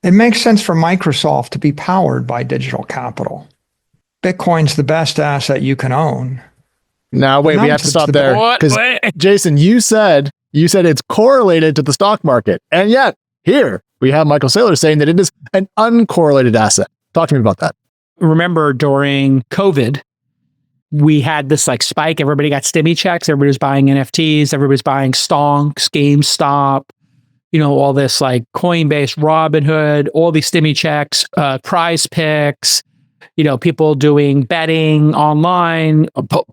It makes sense for Microsoft to be powered by digital capital. Bitcoin's the best asset you can own. Now, wait, we have to stop there. Because, Jason, you said it's correlated to the stock market. And yet, here, we have Michael Saylor saying that it is an uncorrelated asset. Talk to me about that. Remember, during COVID, we had this like spike. Everybody got stimmy checks. Everybody was buying NFTs. Everybody was buying stonks, GameStop, all this like Coinbase, Robinhood, all these stimmy checks, Prize Picks, people doing betting online,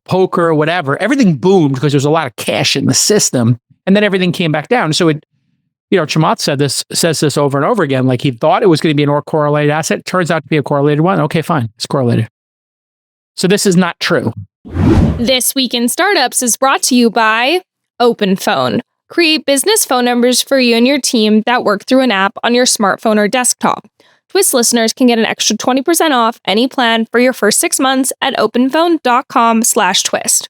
poker, whatever. Everything boomed because there's a lot of cash in the system. And then everything came back down. So Chamath says this over and over again, like he thought it was going to be an correlated asset. It turns out to be a correlated one. Okay, fine. It's correlated. So this is not true. This Week in Startups is brought to you by OpenPhone. Create business phone numbers for you and your team that work through an app on your smartphone or desktop. TWiST listeners can get an extra 20% off any plan for your first 6 months at openphone.com/twist.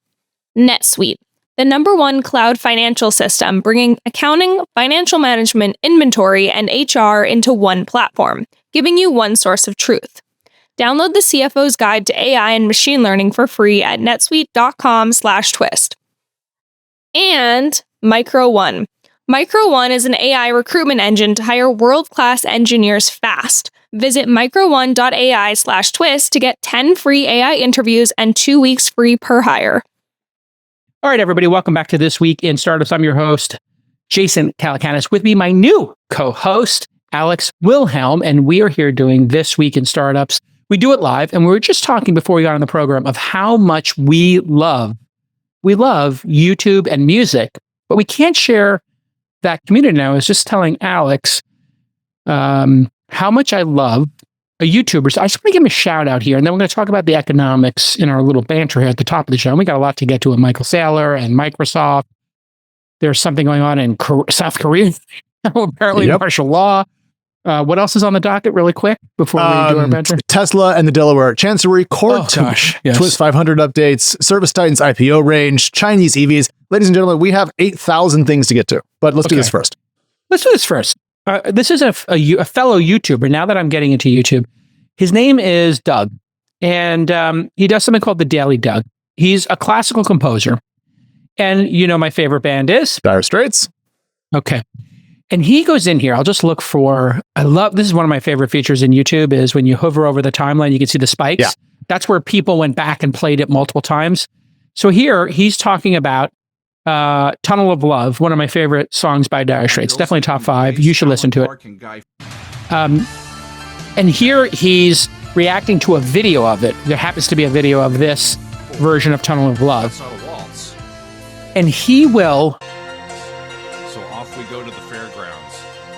NetSuite, the #1 cloud financial system, bringing accounting, financial management, inventory, and HR into one platform, giving you one source of truth. Download the CFO's Guide to AI and Machine Learning for free at netsuite.com/twist. And Micro1. Micro1 is an AI recruitment engine to hire world-class engineers fast. Visit micro1.ai/twist to get 10 free AI interviews and 2 weeks free per hire. All right, everybody, welcome back to This Week in Startups. I'm your host, Jason Calacanis. With me, my new co-host, Alex Wilhelm, and we are here doing This Week in Startups. We do it live, and we were just talking before we got on the program of how much we love YouTube and music, but we can't share that community now. I was just telling Alex how much I love a YouTuber. So I just want to give him a shout out here, and then we're going to talk about the economics in our little banter here at the top of the show. And we got a lot to get to with Michael Saylor and Microsoft. There's something going on in South Korea, apparently martial law. What else is on the docket really quick before we do our banter? Tesla and the Delaware Chancery Court. TWiST 500 updates, Service Titan's IPO range, Chinese EVs. Ladies and gentlemen, we have 8,000 things to get to, but let's do this first. This is a fellow YouTuber. Now that I'm getting into YouTube, his name is Doug, and he does something called the Daily Doug. He's a classical composer, and my favorite band is Dire Straits. Okay. And he goes in here. I'll just look for, this is one of my favorite features in YouTube is when you hover over the timeline, you can see the spikes. Yeah. That's where people went back and played it multiple times. So here he's talking about Tunnel of Love, one of my favorite songs by Dire Straits. Definitely top 5. You should listen to it. And here he's reacting to a video of it. There happens to be a video of this version of Tunnel of Love. And he will...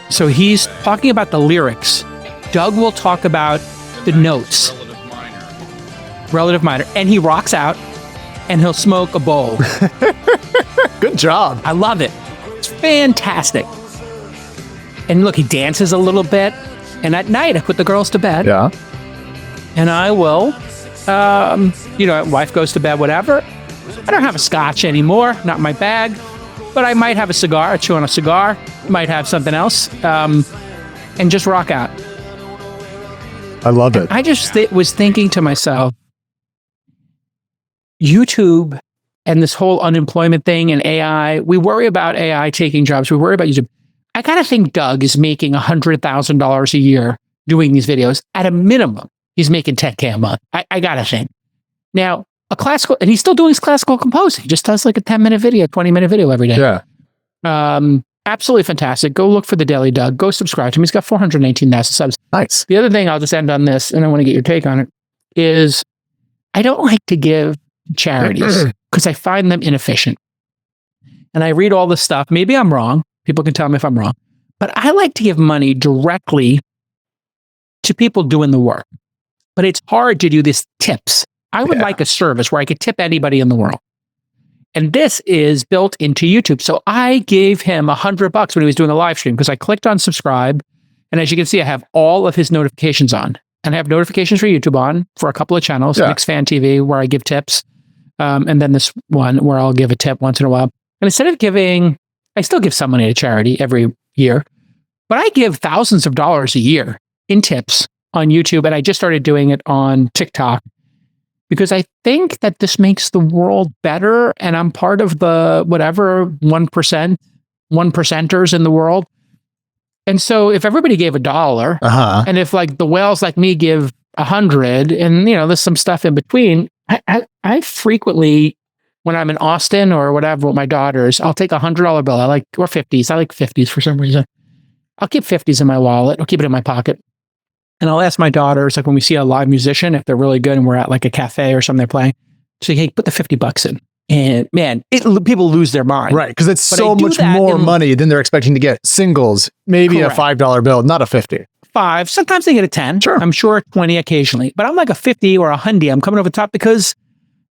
So he's talking about the lyrics. Doug will talk about the notes. Relative minor. And he rocks out and he'll smoke a bowl. Good job. I love it. It's fantastic. And look, he dances a little bit. And at night, I put the girls to bed. Yeah. And I will, wife goes to bed, whatever. I don't have a scotch anymore, not in my bag. But I might have a cigar, I chew on a cigar, might have something else, and just rock out. I love it. I just was thinking to myself, YouTube and this whole unemployment thing and AI, we worry about AI taking jobs, we worry about YouTube. I gotta think Doug is making $100,000 a year doing these videos. At a minimum, he's making $10K a month. I gotta think. Now, and he's still doing his classical composing. He just does like a 10-minute video, 20-minute video every day. Yeah. Absolutely fantastic. Go look for the Daily Doug. Go subscribe to him. He's got 418,000 subs. Nice. The other thing, I'll just end on this, and I want to get your take on it, is I don't like to give charities because I find them inefficient. And I read all this stuff. Maybe I'm wrong. People can tell me if I'm wrong. But I like to give money directly to people doing the work. But it's hard to do this tips. I would like a service where I could tip anybody in the world. And this is built into YouTube. So I gave him $100 when he was doing a live stream because I clicked on subscribe. And as you can see, I have all of his notifications on. And I have notifications for YouTube on for a couple of channels, Mix Fan TV, where I give tips. And then this one where I'll give a tip once in a while. And instead of I still give some money to charity every year. But I give thousands of dollars a year in tips on YouTube, and I just started doing it on TikTok because I think that this makes the world better, and I'm part of the whatever 1%, 1%ers in the world. And so if everybody gave $1, and if like the whales like me give 100, and there's some stuff in between, I frequently, when I'm in Austin or whatever with my daughters, I'll take $100 bill. Or 50s. I like 50s for some reason. I'll keep 50s in my wallet. I'll keep it in my pocket. And I'll ask my daughters, like when we see a live musician, if they're really good and we're at like a cafe or something they're playing, say, hey, put the $50 in. And man, people lose their mind. Right, because it's so much more money than they're expecting to get. Singles, maybe a $5 bill, not a 50. 5. Sometimes they get a 10. Sure. I'm sure 20 occasionally. But I'm like a 50 or a 100. I'm coming over the top because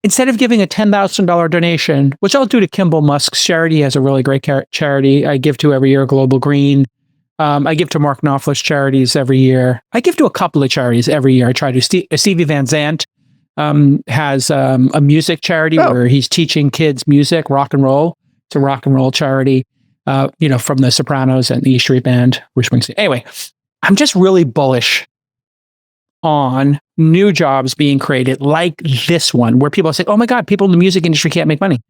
instead of giving a $10,000 donation, which I'll do to Kimball Musk's charity, he has a really great charity I give to every year, Global Green. I give to Mark Knopfler's charities every year. I give to a couple of charities every year. I try to. Stevie Van Zandt has a music charity where he's teaching kids music, rock and roll. It's a rock and roll charity, from the Sopranos and the E Street Band, Bruce Springsteen. Anyway, I'm just really bullish on new jobs being created like this one, where people say, oh my God, people in the music industry can't make money.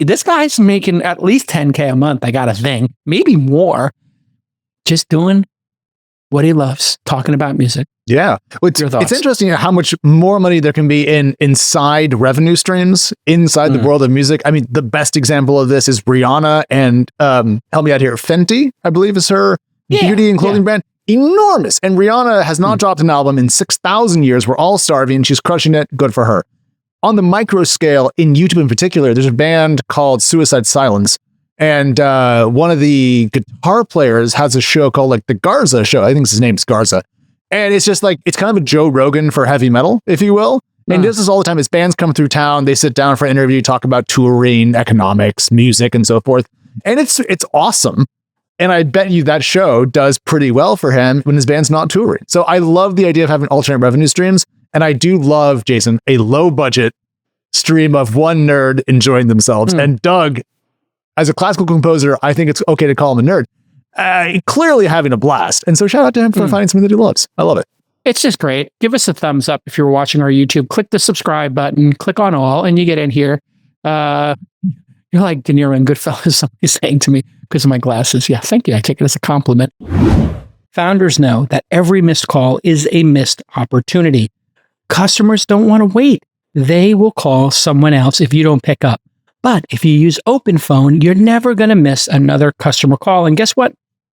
This guy's making at least $10K a month, I got to think, maybe more, just doing what he loves, talking about music. Yeah. It's interesting how much more money there can be inside revenue streams, inside the world of music. I mean, the best example of this is Rihanna and, help me out here, Fenty, I believe is her beauty and clothing brand. Enormous. And Rihanna has not dropped an album in 6,000 years. We're all starving. She's crushing it. Good for her. On the micro scale, in YouTube in particular, there's a band called Suicide Silence. And one of the guitar players has a show called like the Garza Show. I think his name's Garza. And it's just like, it's kind of a Joe Rogan for heavy metal, if you will. And this is all the time. As bands come through town, they sit down for an interview, talk about touring, economics, music, and so forth. And it's awesome. And I bet you that show does pretty well for him when his band's not touring. So I love the idea of having alternate revenue streams. And I do love, Jason, a low budget stream of one nerd enjoying themselves. And Doug, as a classical composer, I think it's okay to call him a nerd. Clearly having a blast. And so shout out to him for finding something that he loves. I love it. It's just great. Give us a thumbs up if you're watching our YouTube. Click the subscribe button, click on all, and you get in here. You're like De Niro and Goodfellas, somebody's saying to me because of my glasses. Yeah, thank you. I take it as a compliment. Founders know that every missed call is a missed opportunity. Customers don't want to wait. They will call someone else if you don't pick up. But if you use OpenPhone, you're never going to miss another customer call. And guess what?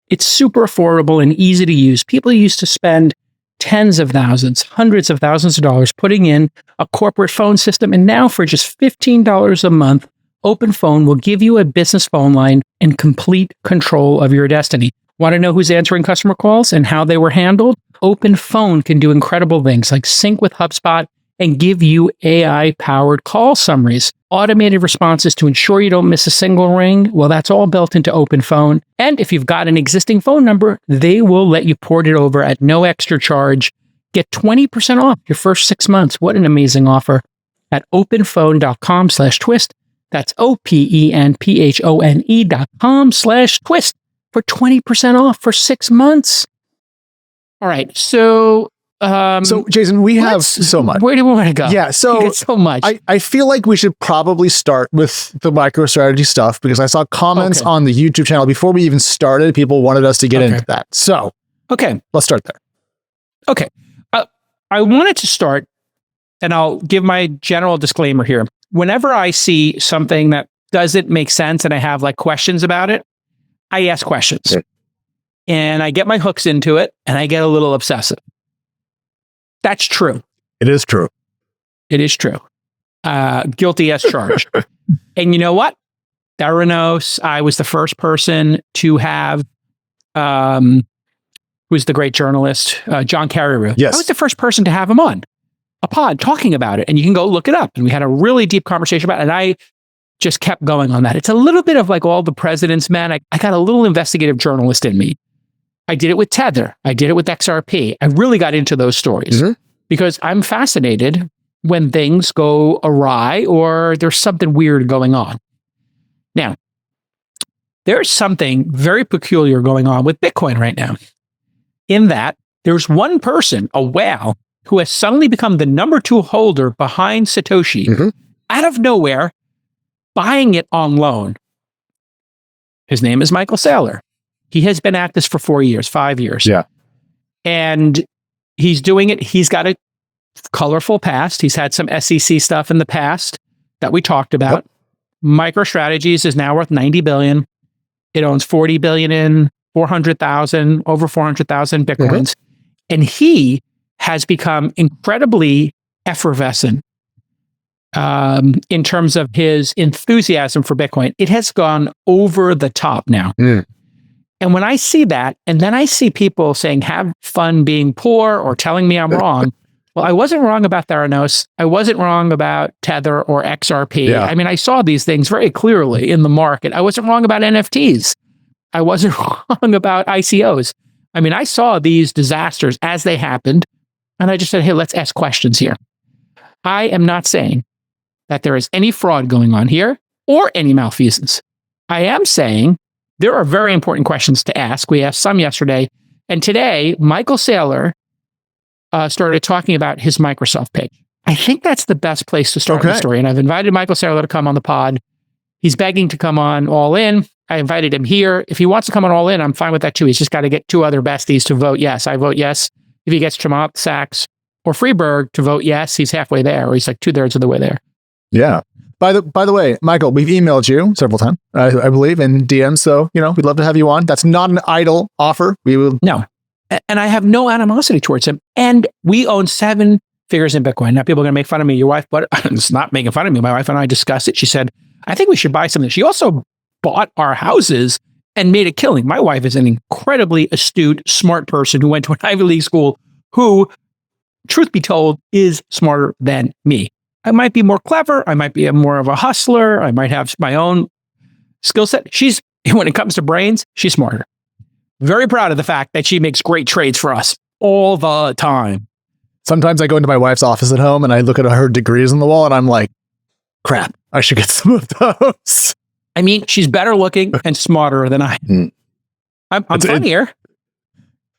It's super affordable and easy to use. People used to spend tens of thousands, hundreds of thousands of dollars putting in a corporate phone system. And now for just $15 a month, OpenPhone will give you a business phone line and complete control of your destiny. Want to know who's answering customer calls and how they were handled? OpenPhone can do incredible things like sync with HubSpot and give you AI-powered call summaries, automated responses to ensure you don't miss a single ring. Well, that's all built into OpenPhone. And if you've got an existing phone number, they will let you port it over at no extra charge. Get 20% off your first 6 months. What an amazing offer at openphone.com/twist. That's OPENPHONE.com/twist for 20% off for 6 months. All right. So Jason, we have so much. Where do we want to go? Yeah. So much. I feel like we should probably start with the MicroStrategy stuff because I saw comments on the YouTube channel before we even started. People wanted us to get into that. So, let's start there. Okay. I wanted to start, and I'll give my general disclaimer here. Whenever I see something that doesn't make sense and I have like questions about it, I ask questions. Okay. And I get my hooks into it and I get a little obsessive. That's true. It is true. It is true. Guilty as charged. And you know what? Theranos, I was the first person to have, who's the great journalist, John Carreyrou. Yes. I was the first person to have him on a pod talking about it. And you can go look it up. And we had a really deep conversation about it. And I just kept going on that. It's a little bit of like all the president's men. I got a little investigative journalist in me. I did it with Tether. I did it with XRP. I really got into those stories because I'm fascinated when things go awry or there's something weird going on. Now, there's something very peculiar going on with Bitcoin right now, in that there's one person, a whale, who has suddenly become the number 2 holder behind Satoshi, out of nowhere, buying it on loan. His name is Michael Saylor. He has been at this for 4 years, 5 years. Yeah. And he's doing it. He's got a colorful past. He's had some SEC stuff in the past that we talked about. Yep. MicroStrategies is now worth $90 billion. It owns $40 billion in 400,000, over 400,000 Bitcoins. And he has become incredibly effervescent in terms of his enthusiasm for Bitcoin. It has gone over the top now. And when I see that, and then I see people saying, have fun being poor, or telling me I'm wrong. Well, I wasn't wrong about Theranos. I wasn't wrong about Tether or XRP. Yeah. I mean, I saw these things very clearly in the market. I wasn't wrong about NFTs. I wasn't wrong about ICOs. I mean, I saw these disasters as they happened, and I just said, hey, let's ask questions here. I am not saying that there is any fraud going on here or any malfeasance. I am saying there are very important questions to ask. We asked some yesterday, and today, Michael Saylor started talking about his Microsoft pitch. I think that's the best place to start the story, and I've invited Michael Saylor to come on the pod. He's begging to come on All In. I invited him here. If he wants to come on All In, I'm fine with that too. He's just got to get 2 other besties to vote yes. I vote yes. If he gets Chamath, Sachs, or Freeberg to vote yes, he's halfway there, or he's like 2/3 of the way there. Yeah. By the way, Michael, we've emailed you several times, I believe, in DMs. So, we'd love to have you on. That's not an idle offer. We will. No. And I have no animosity towards him. And we own 7 figures in Bitcoin. Now, people are going to make fun of me. Your wife, but it's not making fun of me. My wife and I discussed it. She said, I think we should buy something. She also bought our houses and made a killing. My wife is an incredibly astute, smart person who went to an Ivy League school who, truth be told, is smarter than me. I might be more clever. I might be more of a hustler. I might have my own skill set. When it comes to brains, she's smarter. Very proud of the fact that she makes great trades for us all the time. Sometimes I go into my wife's office at home and I look at her degrees on the wall and I'm like, crap, I should get some of those. I mean, she's better looking and smarter than I am. I'm funnier.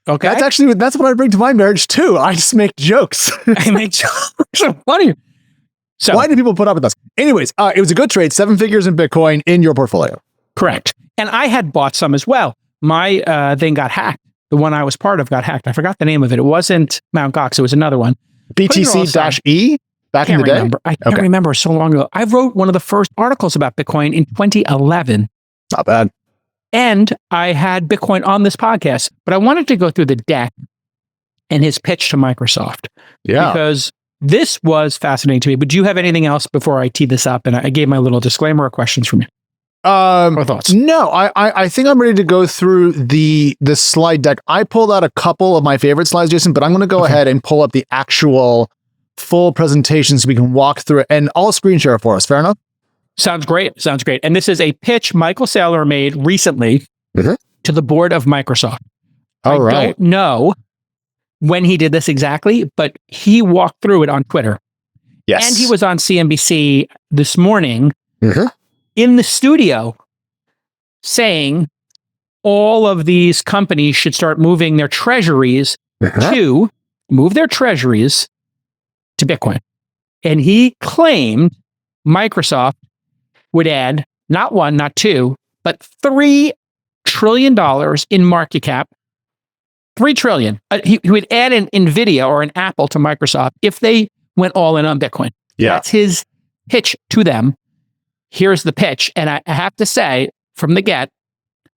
Okay. That's what I bring to my marriage too. I just make jokes. I make jokes. I'm funnier. So why do people put up with us? Anyways, it was a good trade. 7 figures in Bitcoin in your portfolio. Correct. And I had bought some as well. My thing got hacked. The one I was part of got hacked. I forgot the name of it. It wasn't Mt. Gox. It was another one. BTC-E back in the day? I can't remember, so long ago. I wrote one of the first articles about Bitcoin in 2011. Not bad. And I had Bitcoin on this podcast, but I wanted to go through the deck and his pitch to Microsoft. Yeah. Because this was fascinating to me. But do you have anything else before I tee this up? And I gave my little disclaimer or questions from you. Or thoughts? No, I think I'm ready to go through the slide deck. I pulled out a couple of my favorite slides, Jason, but I'm going to go ahead and pull up the actual full presentation so we can walk through it, and I'll screen share it for us. Fair enough? Sounds great. Sounds great. And this is a pitch Michael Saylor made recently to the board of Microsoft. I don't know when he did this exactly, but he walked through it on Twitter. Yes. And he was on CNBC this morning in the studio saying all of these companies should start moving their treasuries to Bitcoin. And he claimed Microsoft would add not 1, not 2, but $3 trillion in market cap. $3 trillion. He would add an NVIDIA or an Apple to Microsoft if they went all in on Bitcoin. Yeah. That's his pitch to them. Here's the pitch. And I have to say, from the get,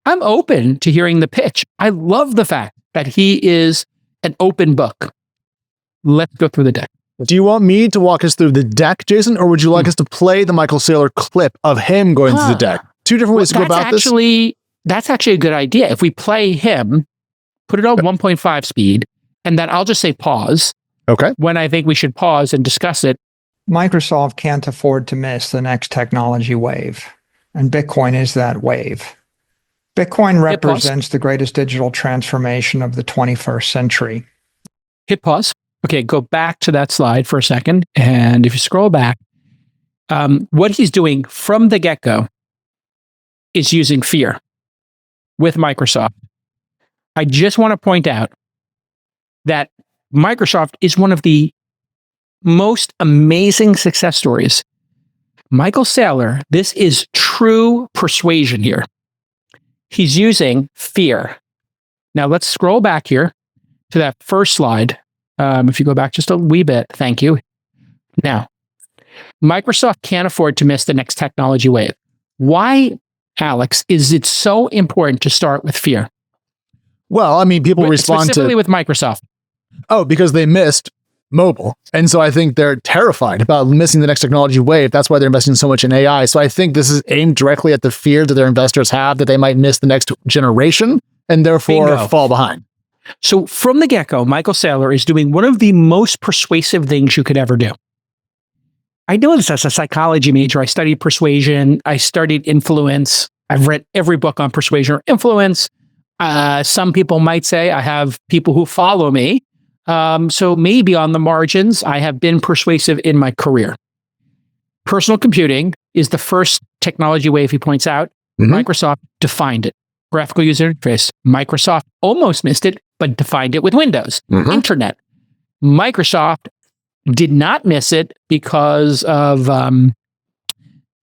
I'm open to hearing the pitch. I love the fact that he is an open book. Let's go through the deck. Do you want me to walk us through the deck, Jason, or would you like us to play the Michael Saylor clip of him going through the deck? 2 different ways to go about this. That's actually a good idea. If we play him, put it on 1.5 speed, and then I'll just say pause. Okay. When I think we should pause and discuss it. Microsoft can't afford to miss the next technology wave, and Bitcoin is that wave. Bitcoin represents the greatest digital transformation of the 21st century. Hit pause. Okay, go back to that slide for a second. And if you scroll back, what he's doing from the get-go is using fear. with Microsoft, I just want to point out that Microsoft is one of the most amazing success stories. Michael Saylor, this is true persuasion here. He's using fear. Now let's scroll back here to that first slide. If you go back just a wee bit, thank you. Now, Microsoft can't afford to miss the next technology wave. Why, Alex, is it so important to start with fear? Well, I mean, people respond specifically with Microsoft. Oh, because they missed mobile. And so I think they're terrified about missing the next technology wave. That's why they're investing so much in AI. So I think this is aimed directly at the fear that their investors have that they might miss the next generation and therefore fall behind. So from the get-go, Michael Saylor is doing one of the most persuasive things you could ever do. I know this as a psychology major. I studied persuasion. I studied influence. I've read every book on persuasion or influence. Some people might say I have people who follow me. So maybe on the margins, I have been persuasive in my career. Personal computing is the first technology wave, he points out. Microsoft defined it. Graphical user interface. Microsoft almost missed it, but defined it with Windows. Internet. Microsoft did not miss it because of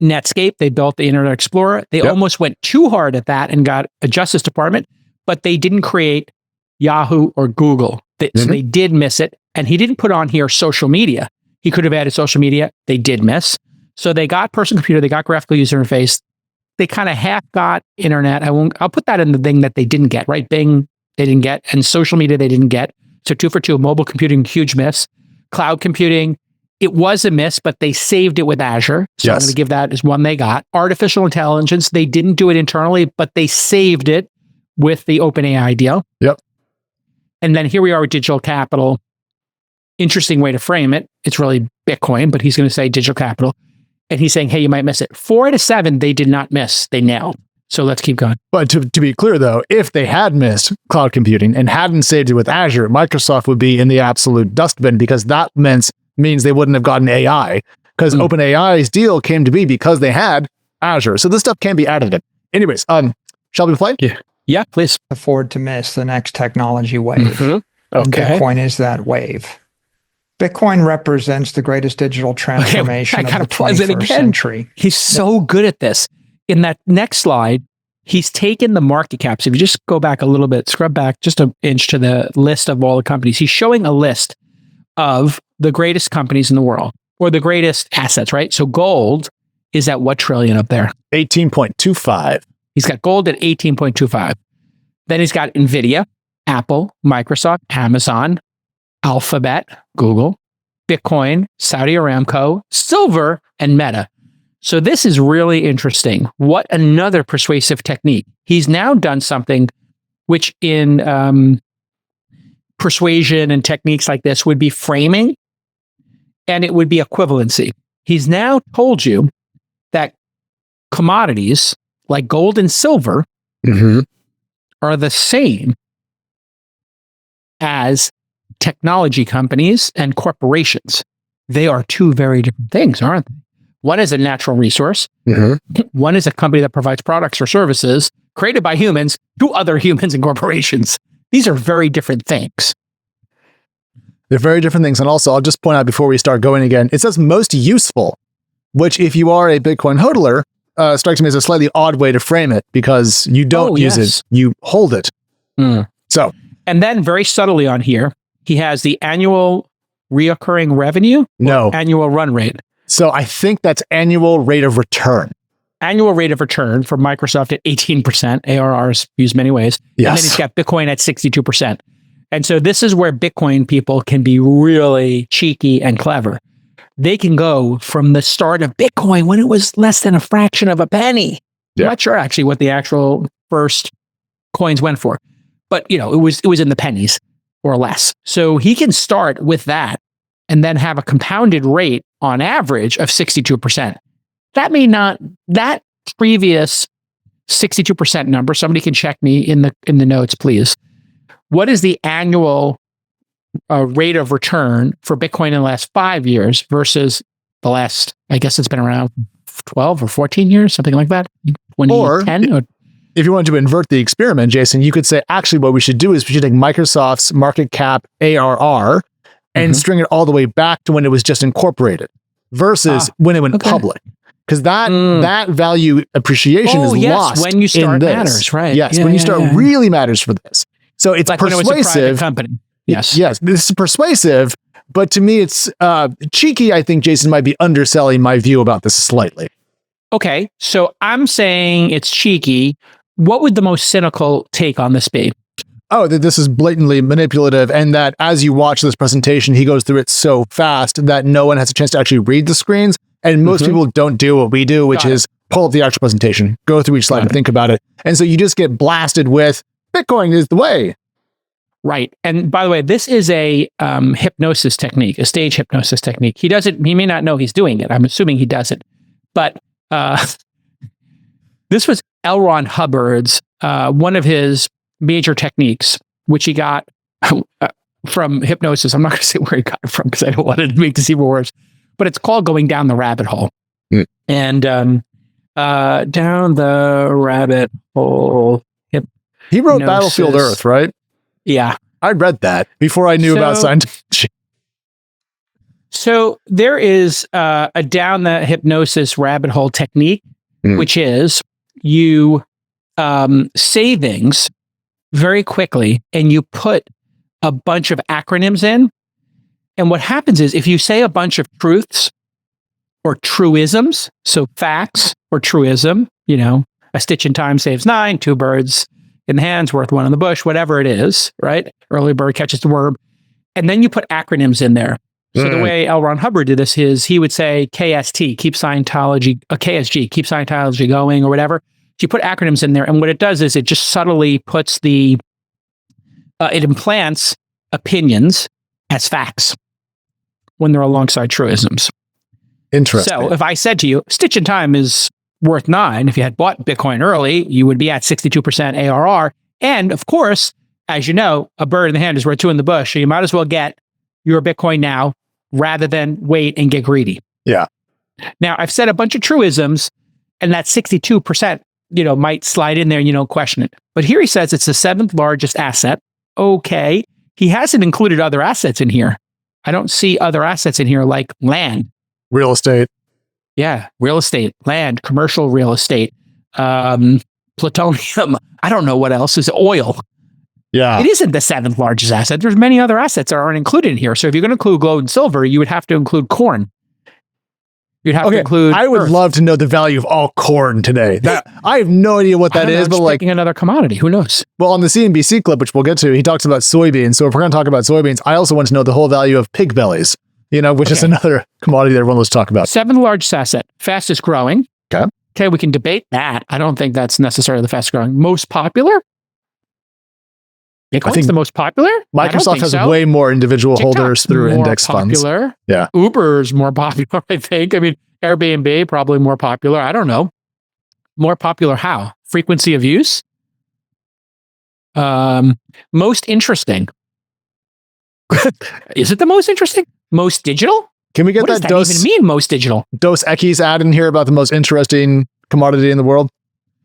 Netscape. They built the Internet Explorer. They almost went too hard at that and got a Justice Department, but they didn't create Yahoo or Google. So they did miss it. And he didn't put on here social media. He could have added social media. They did miss. So they got personal computer. They got graphical user interface. They kind of half got internet. I'll put that in the thing that they didn't get, right? Bing, they didn't get. And social media, they didn't get. So 2 for 2, mobile computing, huge miss. Cloud computing, it was a miss, but they saved it with Azure. So I'm going to give that as one they got. Artificial intelligence, they didn't do it internally, but they saved it with the OpenAI deal. And then here we are with digital capital. Interesting way to frame it. It's really Bitcoin, but he's going to say digital capital. And he's saying, hey, you might miss it. 4 out of 7, they did not miss. They nailed. So let's keep going. But to be clear, though, if they had missed cloud computing and hadn't saved it with Azure, Microsoft would be in the absolute dustbin because that means they wouldn't have gotten AI because OpenAI's deal came to be because they had Azure. So this stuff can be additive. Anyways, shall we play? Yeah, please. Afford to miss the next technology wave. And Bitcoin is that wave. Bitcoin represents the greatest digital transformation of the 21st century. He's so good at this. In that next slide, he's taken the market caps. If you just go back a little bit, scrub back just an inch to the list of all the companies, he's showing a list of the greatest companies in the world or the greatest assets, right? So gold is at what trillion up there? 18.25. He's got gold at 18.25. Then he's got NVIDIA, Apple, Microsoft, Amazon, Alphabet, Google, Bitcoin, Saudi Aramco, silver, and Meta. So this is really interesting. What another persuasive technique. He's now done something which in persuasion and techniques like this would be framing, and it would be equivalency. He's now told you that commodities like gold and silver are the same as technology companies and corporations. They are two very different things, aren't they? One is a natural resource. One is a company that provides products or services created by humans to other humans and corporations. These are very different things. They're very different things. And also, I'll just point out before we start going again, it says most useful, which if you are a Bitcoin hodler, strikes me as a slightly odd way to frame it because you don't use it, you hold it. So, and then very subtly on here, he has the annual reoccurring revenue. Annual run rate. So I think that's annual rate of return. Annual rate of return for Microsoft at 18%. ARR is used many ways. And then he's got Bitcoin at 62%. And so this is where Bitcoin people can be really cheeky and clever. They can go from the start of Bitcoin when it was less than a fraction of a penny. I'm not sure actually what the actual first coins went for, but it was in the pennies or less. So he can start with that and then have a compounded rate on average of 62%. That previous 62% number, somebody can check me in the notes, please. What is the annual rate of return for Bitcoin in the last 5 years versus the last, I guess it's been around 12 or 14 years, something like that? 2010? if you wanted to invert the experiment, Jason, you could say, actually, what we should do is we should take Microsoft's market cap ARR and string it all the way back to when it was just incorporated versus when it went public. Because that value appreciation is lost when you start in this. Matters, right? Yes, when you start really matters for this. So it's like persuasive. When it was a private company. Yes, this is persuasive, but to me, it's cheeky. I think Jason might be underselling my view about this slightly. Okay, so I'm saying it's cheeky. What would the most cynical take on this be? Oh, that this is blatantly manipulative, and that as you watch this presentation, he goes through it so fast that no one has a chance to actually read the screens. And most people don't do what we do, which is pull up the actual presentation, go through each slide and think about it. And so you just get blasted with Bitcoin is the way. Right. And by the way, this is a hypnosis technique, a stage hypnosis technique. He may not know he's doing it. I'm assuming he does it. But this was L. Ron Hubbard's, one of his major techniques, which he got from hypnosis. I'm not going to say where he got it from because I don't want it to make this even worse. But it's called going down the rabbit hole. And down the rabbit hole. He wrote Battlefield Earth, right? Yeah. I read that before I knew about scientific. So there is a down the hypnosis rabbit hole technique, which is you say things very quickly and you put a bunch of acronyms in. And what happens is if you say a bunch of truths or truisms, so facts or truism, you know, a stitch in time saves 9, 2 birds in the hand's worth 1 in the bush, whatever it is, right? Early bird catches the worm. And then you put acronyms in there. So the way L. Ron Hubbard did this is he would say KST, keep Scientology, KSG, keep Scientology going or whatever. So you put acronyms in there. And what it does is it just subtly puts it implants opinions as facts when they're alongside truisms. Interesting. So if I said to you, Stitch in Time is worth 9, if you had bought Bitcoin early, you would be at 62% ARR. And of course, as you know, a bird in the hand is worth 2 in the bush. So you might as well get your Bitcoin now rather than wait and get greedy. Yeah. Now I've said a bunch of truisms and that 62%, you know, might slide in there and you don't question it. But here he says it's the 7th largest asset. Okay. He hasn't included other assets in here. I don't see other assets in here like land. Real estate. Yeah. Real estate, land, commercial real estate, plutonium. I don't know what else is oil. Yeah. It isn't the 7th largest asset. There's many other assets that aren't included in here. So if you're going to include gold and silver, you would have to include corn. You'd have to include I would earth. love to know the value of all corn today. I have no idea what that is, but like another commodity, who knows? Well, on the CNBC clip, which we'll get to, he talks about soybeans. So if we're going to talk about soybeans, I also want to know the whole value of pig bellies, you know, which is another commodity that everyone wants to talk about. 7th largest asset, fastest growing. Okay, we can debate that. I don't think that's necessarily the fastest growing. Most popular? Bitcoin's I think the most popular? Microsoft has way more individual holders through index funds. Yeah. Uber's more popular, I think. I mean, Airbnb, probably more popular. I don't know. More popular how? Frequency of use? Most interesting. Is it the most interesting? Most digital? Can we get what that does that even mean, most digital? Dos Equis ad in here about the most interesting commodity in the world?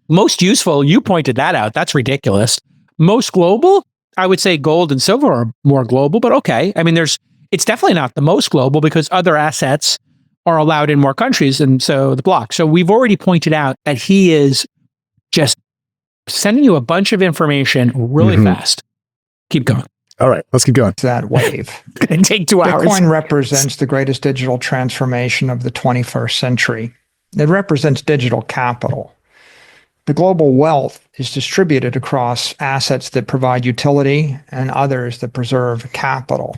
Most useful. You pointed that out. That's ridiculous. Most global? I would say gold and silver are more global, but okay. I mean, it's definitely not the most global because other assets are allowed in more countries. And so the block. So we've already pointed out that he is just sending you a bunch of information really fast. Keep going. All right, let's keep going. That wave. It's going to take 2 hours. Bitcoin represents the greatest digital transformation of the 21st century. It represents digital capital. The global wealth is distributed across assets that provide utility and others that preserve capital.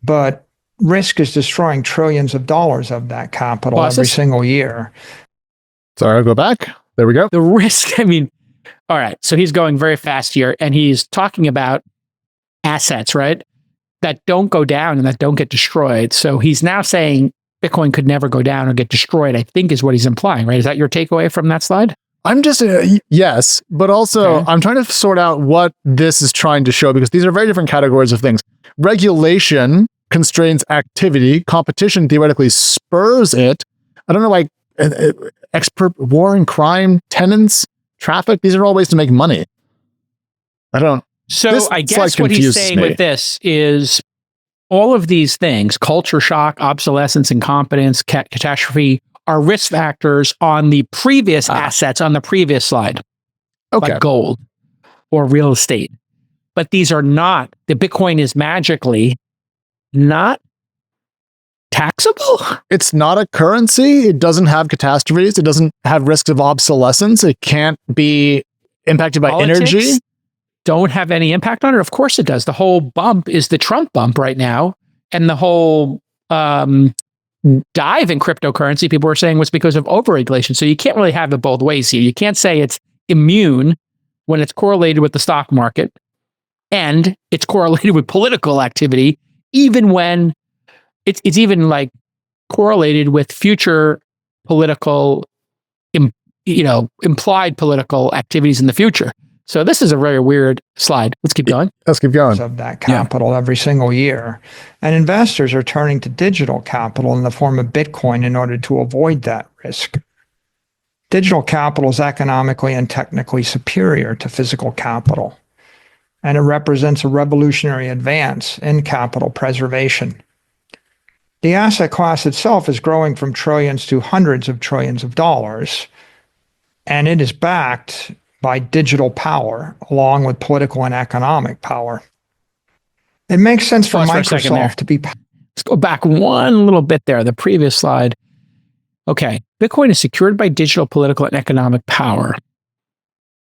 But risk is destroying trillions of dollars of that capital every single year. Sorry, I'll go back. There we go. The risk, I mean, all right. So he's going very fast here and he's talking about assets, right? That don't go down and that don't get destroyed. So he's now saying Bitcoin could never go down or get destroyed, I think is what he's implying, right? Is that your takeaway from that slide? I'm just, yes, but also I'm trying to sort out what this is trying to show because these are very different categories of things. Regulation constrains activity. Competition theoretically spurs it. I don't know, like expert war and crime, tenants, traffic. These are all ways to make money. So I guess what he's saying with this is all of these things, culture shock, obsolescence, incompetence, catastrophe, are risk factors on the previous assets on the previous slide, like gold or real estate. But these are not, the Bitcoin is magically not taxable. It's not a currency. It doesn't have catastrophes. It doesn't have risks of obsolescence. It can't be impacted by energy. Don't have any impact on it. Of course it does. The whole bump is the Trump bump right now. And the whole dive in cryptocurrency, people were saying, was because of overregulation. So you can't really have it both ways here. You can't say it's immune when it's correlated with the stock market and it's correlated with political activity, even when it's even like correlated with future political, implied political activities in the future. So this is a very weird slide. Let's keep going. Of that capital every single year. And investors are turning to digital capital in the form of Bitcoin in order to avoid that risk. Digital capital is economically and technically superior to physical capital, and it represents a revolutionary advance in capital preservation. The asset class itself is growing from trillions to hundreds of trillions of dollars, and it is backed by digital power, along with political and economic power. It makes sense for Microsoft to be... Let's go back one little bit there, the previous slide. Okay, Bitcoin is secured by digital, political, and economic power.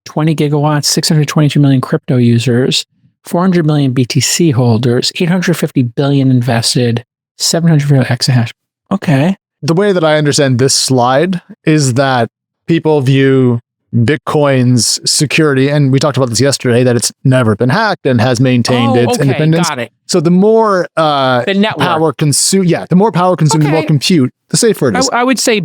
20 gigawatts, 622 million crypto users, 400 million BTC holders, 850 billion invested, 700 exahash. Okay. The way that I understand this slide is that people view Bitcoin's security, and we talked about this yesterday, that it's never been hacked and has maintained its independence. Got it. So the more the network power consumed, the more power consumed, the more compute, the safer it is. I would say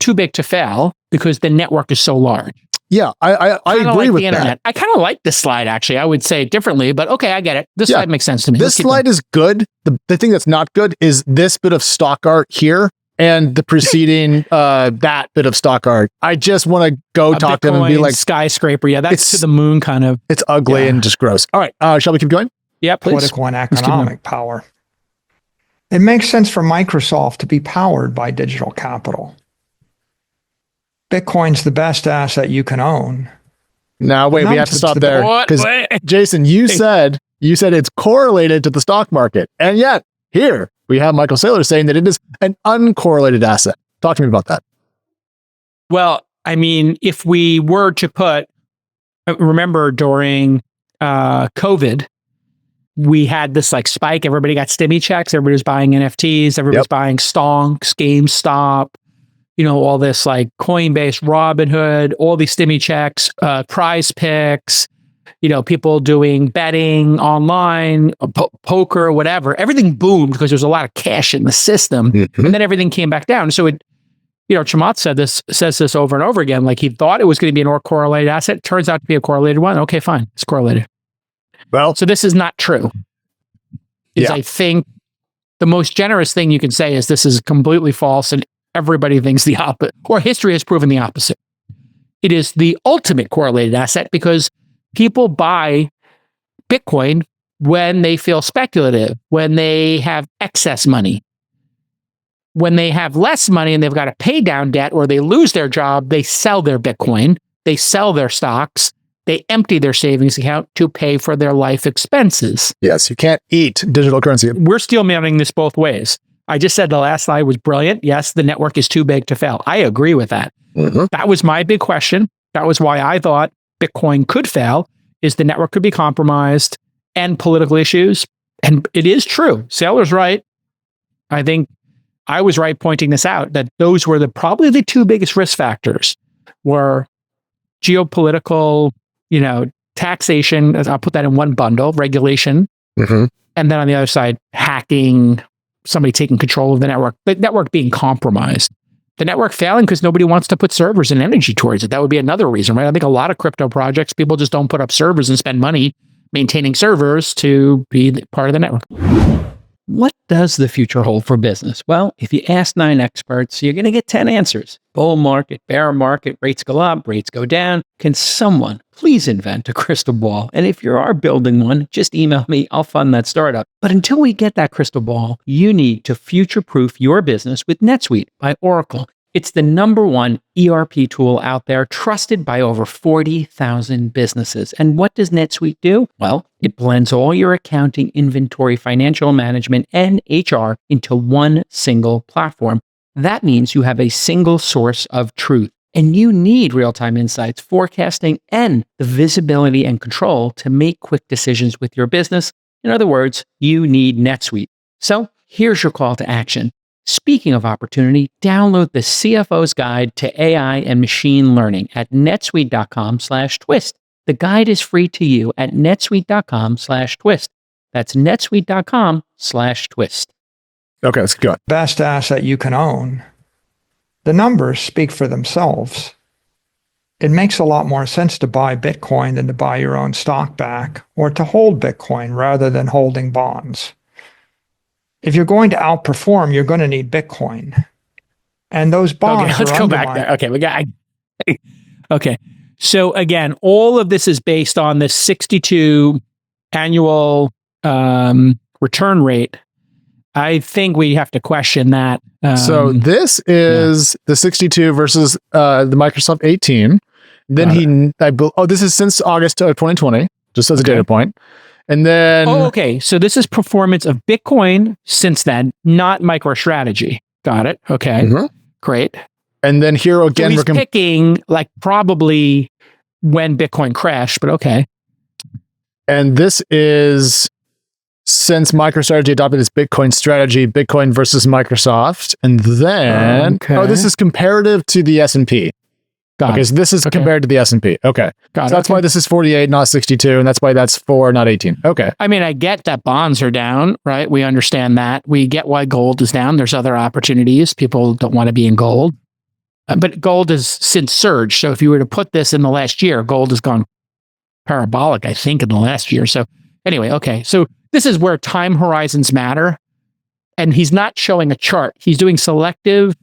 too big to fail, because the network is so large. Yeah, I agree with that. I kind of like this slide, actually. I would say it differently, but okay, I get it. This slide makes sense to me. This slide is good. The thing that's not good is this bit of stock art here and the preceding that bit of stock art. I just want to go talk to them and be like, skyscraper. Yeah, that's to the moon kind of. It's ugly and just gross. All right, shall we keep going? Yeah, please. Political and economic power. It makes sense for Microsoft to be powered by digital capital. Bitcoin's the best asset you can own. Now, wait, we have to stop there. Because Jason, you said it's correlated to the stock market. And yet, here we have Michael Saylor saying that it is an uncorrelated asset. Talk to me about that. Well, I mean, if we were to remember during COVID, we had this like spike. Everybody got stimmy checks. Everybody was buying NFTs. Everybody was buying stonks, GameStop, all this like Coinbase, Robinhood, all these stimmy checks, Prize Picks, people doing betting online, poker, whatever. Everything boomed because there's a lot of cash in the system, and then everything came back down. So Chamath says this over and over again. Like, he thought it was going to be an correlated asset. It turns out to be a correlated one. Okay, fine, it's correlated. Well, so this is not true. I think the most generous thing you can say is this is completely false, and everybody thinks the opposite, or history has proven the opposite. It is the ultimate correlated asset because people buy Bitcoin when they feel speculative, when they have excess money. When they have less money and they've got to pay down debt, or they lose their job, they sell their Bitcoin, they sell their stocks, they empty their savings account to pay for their life expenses. Yes, you can't eat digital currency. We're still managing this both ways. I just said the last slide was brilliant. Yes, the network is too big to fail. I agree with that. That was my big question. That was why I thought Bitcoin could fail, is the network could be compromised and political issues. And it is true. Saylor's right. I think I was right pointing this out, that those were probably the two biggest risk factors were geopolitical, taxation. I'll put that in one bundle, regulation. And then on the other side, hacking, somebody taking control of the network being compromised. The network failing because nobody wants to put servers and energy towards it. That would be another reason, right? I think a lot of crypto projects, people just don't put up servers and spend money maintaining servers to be part of the network. What does the future hold for business? Well, if you ask 9 experts, you're going to get 10 answers. Bull market, bear market, rates go up, rates go down. Can someone please invent a crystal ball? And if you are building one, just email me. I'll fund that startup. But until we get that crystal ball, you need to future-proof your business with NetSuite by Oracle. It's the #1 ERP tool out there, trusted by over 40,000 businesses. And what does NetSuite do? Well, it blends all your accounting, inventory, financial management, and HR into one single platform. That means you have a single source of truth. And you need real-time insights, forecasting, and the visibility and control to make quick decisions with your business. In other words, you need NetSuite. So here's your call to action. Speaking of opportunity, download the CFO's Guide to AI and Machine Learning at netsuite.com/twist. The guide is free to you at netsuite.com/twist. That's netsuite.com/twist. Okay, let's go. Best asset you can own. The numbers speak for themselves. It makes a lot more sense to buy Bitcoin than to buy your own stock back, or to hold Bitcoin rather than holding bonds. If you're going to outperform, you're going to need Bitcoin. And those bonds. Okay, let's go back there. Okay, okay. So again, all of this is based on the 62 annual return rate. I think we have to question that. So this is the 62 versus the Microsoft 18. Then this is since August of 2020, just as a data point. And then... Oh, okay. So this is performance of Bitcoin since then, not MicroStrategy. Got it. Okay. Mm-hmm. Great. And then here again, so he's picking like probably when Bitcoin crashed, but okay. And this is since MicroStrategy adopted its Bitcoin strategy, Bitcoin versus Microsoft. And then... Oh, this is comparative to the S&P. Okay, so this is compared to the S&P. Okay. So that's why this is 48, not 62, and that's why that's 4, not 18. Okay. I mean, I get that bonds are down, right? We understand that. We get why gold is down. There's other opportunities. People don't want to be in gold. But gold has since surged. So if you were to put this in the last year, gold has gone parabolic, I think, in the last year. So anyway, okay. So this is where time horizons matter. And he's not showing a chart. He's doing selective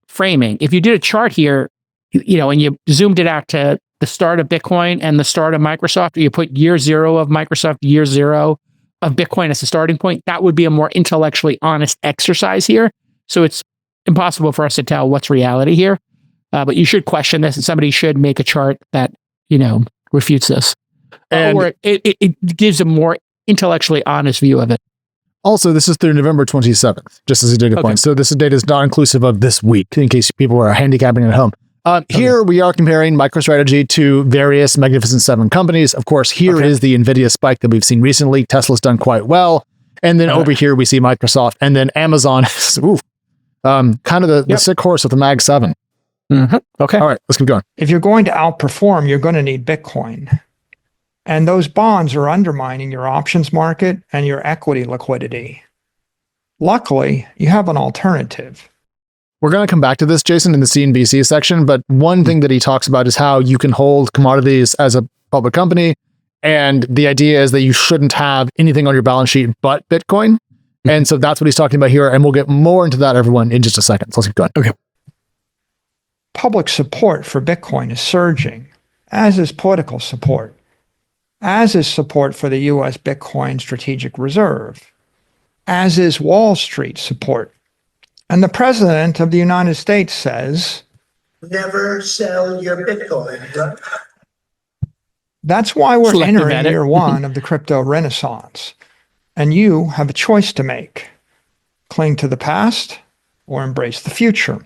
framing. If you did a chart here, and you zoomed it out to the start of Bitcoin and the start of Microsoft, or you put year 0 of Microsoft, year 0 of Bitcoin as a starting point, that would be a more intellectually honest exercise here. So it's impossible for us to tell what's reality here. But you should question this, and somebody should make a chart that, refutes this. Or it gives a more intellectually honest view of it. Also, this is through November 27th, just as a data point. So this data is not inclusive of this week, in case people are handicapping at home. Here we are comparing MicroStrategy to various Magnificent Seven companies. Of course, here is the NVIDIA spike that we've seen recently. Tesla's done quite well. And then over here, we see Microsoft, and then Amazon is kind of the sick horse with the Mag 7. Mm-hmm. Okay. All right, let's keep going. If you're going to outperform, you're going to need Bitcoin. And those bonds are undermining your options market and your equity liquidity. Luckily, you have an alternative. We're going to come back to this, Jason, in the CNBC section, but one thing that he talks about is how you can hold commodities as a public company, and the idea is that you shouldn't have anything on your balance sheet but Bitcoin. And so that's what he's talking about here, and we'll get more into that, everyone, in just a second. So let's keep going. Okay. Public support for Bitcoin is surging, as is political support, as is support for the U.S. Bitcoin Strategic Reserve, as is Wall Street support. And the President of the United States says, never sell your Bitcoin. That's why we're entering year 1 of the crypto renaissance. And you have a choice to make. Cling to the past or embrace the future.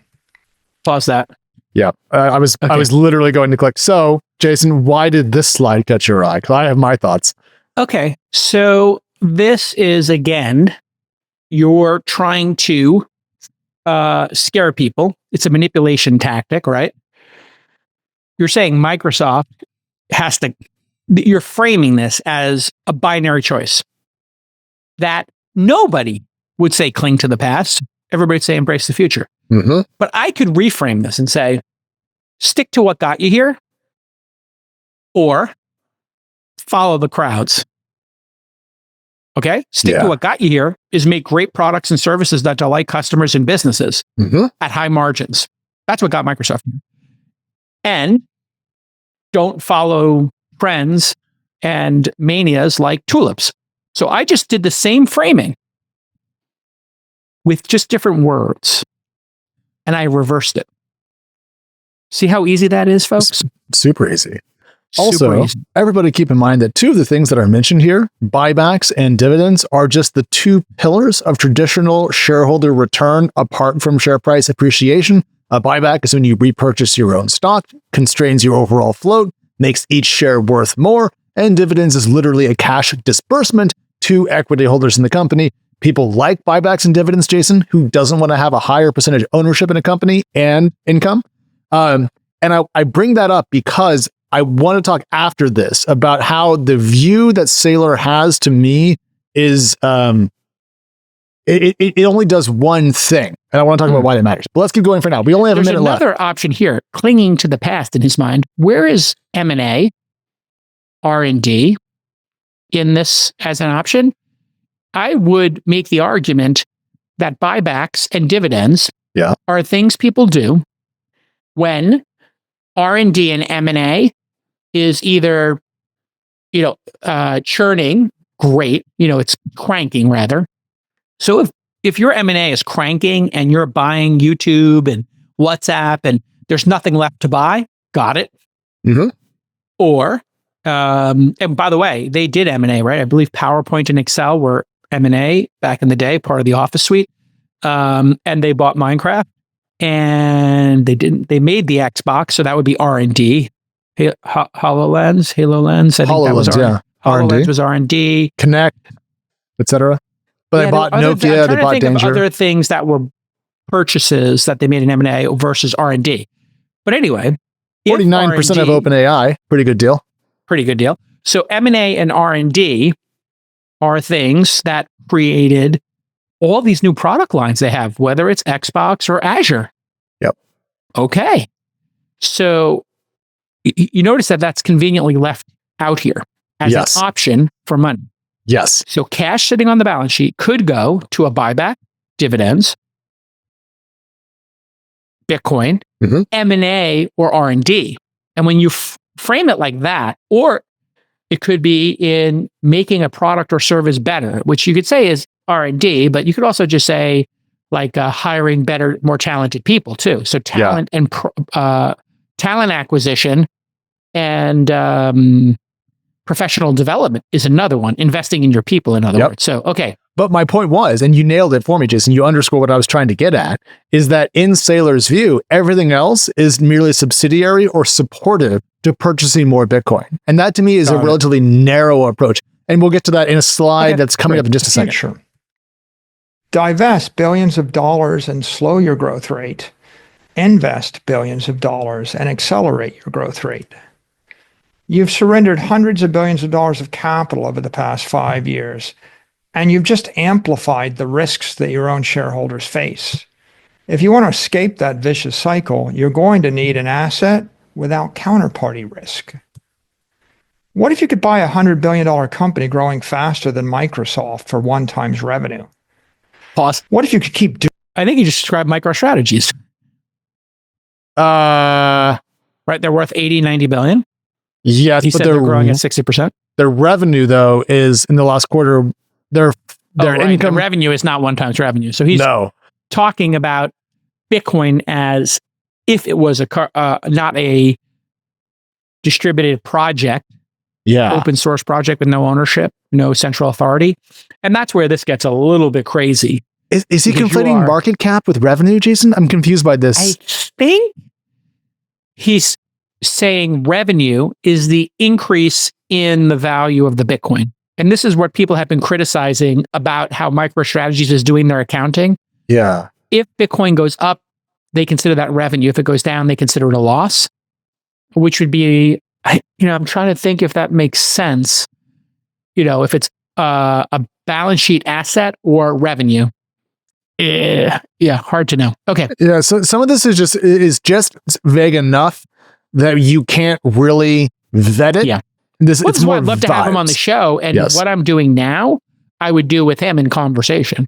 Pause that. Yeah, I was literally going to click. So, Jason, why did this slide catch your eye? Because I have my thoughts. Okay, so this is, again, you're trying to scare people. It's a manipulation tactic, right? You're saying Microsoft you're framing this as a binary choice that nobody would say cling to the past. Everybody'd say embrace the future. Mm-hmm. But I could reframe this and say, stick to what got you here, or follow the crowds. Okay. Stick to what got you here is make great products and services that delight customers and businesses at high margins. That's what got Microsoft here. And don't follow trends and manias like tulips. So I just did the same framing with just different words, and I reversed it. See how easy that is, folks? Super easy. Also, everybody keep in mind that two of the things that are mentioned here, buybacks and dividends, are just the two pillars of traditional shareholder return apart from share price appreciation. A buyback is when you repurchase your own stock, constrains your overall float, makes each share worth more, and dividends is literally a cash disbursement to equity holders in the company. People like buybacks and dividends, Jason, who doesn't want to have a higher percentage ownership in a company and income. And I bring that up because I want to talk after this about how the view that Saylor has to me is it only does one thing. And I want to talk about why that matters. But let's keep going for now. We only have a minute left. There's another option here, clinging to the past in his mind. Where is M&A, R&D in this as an option? I would make the argument that buybacks and dividends are things people do when R&D and M&A is either, churning, great, it's cranking rather. So if your M&A is cranking and you're buying YouTube and WhatsApp and there's nothing left to buy, got it. Or, and by the way, they did M&A, right? I believe PowerPoint and Excel were M&A back in the day, part of the Office suite. And they bought Minecraft. And they made the Xbox, so that would be R&D. HoloLens, I think that was R&D. HoloLens was R&D. Connect, etc. But they bought Nokia, they bought Danger. Other things that were purchases that they made in M&A versus R&D. But anyway, 49% of OpenAI, pretty good deal. Pretty good deal. So M&A and R&D are things that created all these new product lines they have, whether it's Xbox or Azure. Yep. Okay. So you notice that that's conveniently left out here as an option for money. Yes. So cash sitting on the balance sheet could go to a buyback, dividends, Bitcoin, M&A, or R&D. And when you frame it like that, or it could be in making a product or service better, which you could say is R&D, but you could also just say like hiring better, more talented people too. So talent and talent acquisition and professional development is another one. Investing in your people, in other words. So, okay. But my point was, and you nailed it for me, Jason, you underscore what I was trying to get at, is that in Saylor's view, everything else is merely subsidiary or supportive to purchasing more Bitcoin. And that to me is a relatively narrow approach. And we'll get to that in a slide that's coming up in just a second. Sure. Divest billions of dollars and slow your growth rate. Invest billions of dollars and accelerate your growth rate. You've surrendered hundreds of billions of dollars of capital over the past 5 years, and you've just amplified the risks that your own shareholders face. If you want to escape that vicious cycle, you're going to need an asset without counterparty risk. What if you could buy a $100 billion company growing faster than Microsoft for 1 times revenue? Pause. What if you could keep doing? I think you just described MicroStrategies. Right, they're worth 80, 90 billion. Yes, but they're growing at 60%. Their revenue, though, is in the last quarter, their income. The revenue is not 1 times revenue. So he's talking about Bitcoin as if it was not a distributed project, open source project with no ownership, no central authority. And that's where this gets a little bit crazy. Is he conflating market cap with revenue, Jason? I'm confused by this. I think he's saying revenue is the increase in the value of the Bitcoin. And this is what people have been criticizing about how MicroStrategies is doing their accounting. Yeah. If Bitcoin goes up, they consider that revenue. If it goes down, they consider it a loss, which would be, I'm trying to think if that makes sense. If it's a balance sheet asset or revenue. Hard to know. Okay. Yeah. So some of this is just vague enough that you can't really vet it. Yeah. It's more I'd love to have him on the show. And what I'm doing now, I would do with him in conversation.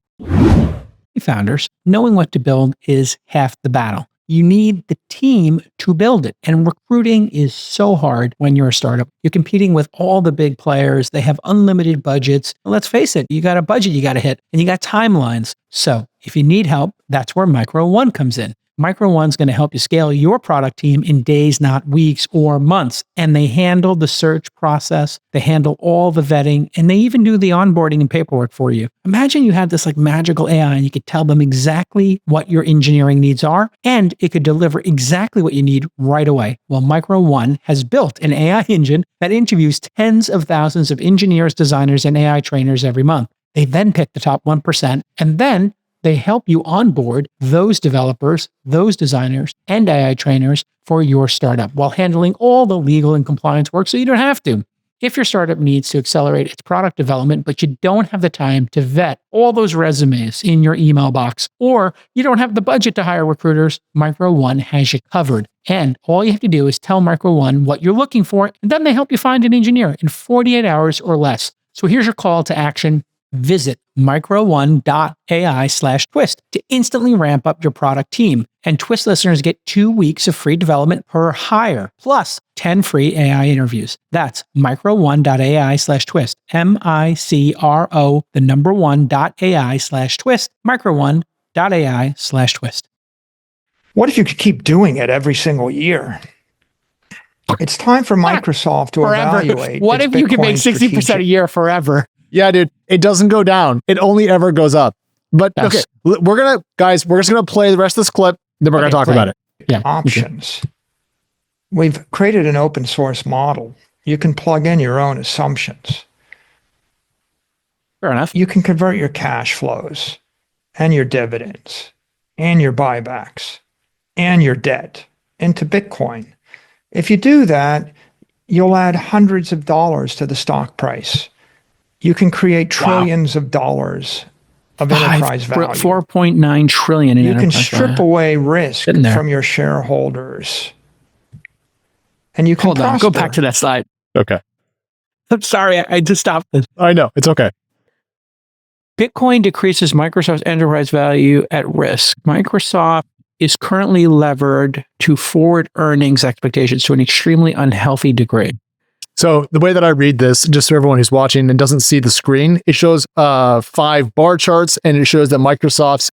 Founders, knowing what to build is half the battle. You need the team to build it. And recruiting is so hard when you're a startup. You're competing with all the big players. They have unlimited budgets. Let's face it, you got a budget you got to hit and you got timelines. So if you need help, that's where Micro One comes in. Micro One's going to help you scale your product team in days, not weeks or months. And they handle the search process. They handle all the vetting, and they even do the onboarding and paperwork for you. Imagine you had this like magical AI and you could tell them exactly what your engineering needs are, and it could deliver exactly what you need right away. Well, Micro One has built an AI engine that interviews tens of thousands of engineers, designers, and AI trainers every month. They then pick the top 1%, and then they help you onboard those developers, those designers, and AI trainers for your startup while handling all the legal and compliance work so you don't have to. If your startup needs to accelerate its product development, but you don't have the time to vet all those resumes in your email box, or you don't have the budget to hire recruiters, Micro One has you covered. And all you have to do is tell Micro One what you're looking for, and then they help you find an engineer in 48 hours or less. So here's your call to action. Visit microone.ai/twist to instantly ramp up your product team. And Twist listeners get 2 weeks of free development per hire, plus 10 free AI interviews. That's microone.ai/twist. MICRO, the number 1.ai/twist. Microone.ai/twist. What if you could keep doing it every single year? It's time for Microsoft to evaluate. What if you could make 60% a year forever? Yeah, dude, it doesn't go down. It only ever goes up. But okay, we're just gonna play the rest of this clip, then we're gonna talk about it. Yeah. Options. We've created an open source model. You can plug in your own assumptions. Fair enough. You can convert your cash flows and your dividends and your buybacks and your debt into Bitcoin. If you do that, you'll add hundreds of dollars to the stock price. You can create trillions of dollars of enterprise value. 4.9 trillion in enterprise value. You can strip away risk from your shareholders. And you can Hold on, go back to that slide. Okay. I'm sorry, I just stopped this. I know, it's okay. Bitcoin decreases Microsoft's enterprise value at risk. Microsoft is currently levered to forward earnings expectations to an extremely unhealthy degree. So the way that I read this, just for everyone who's watching and doesn't see the screen, it shows 5 bar charts, and it shows that Microsoft's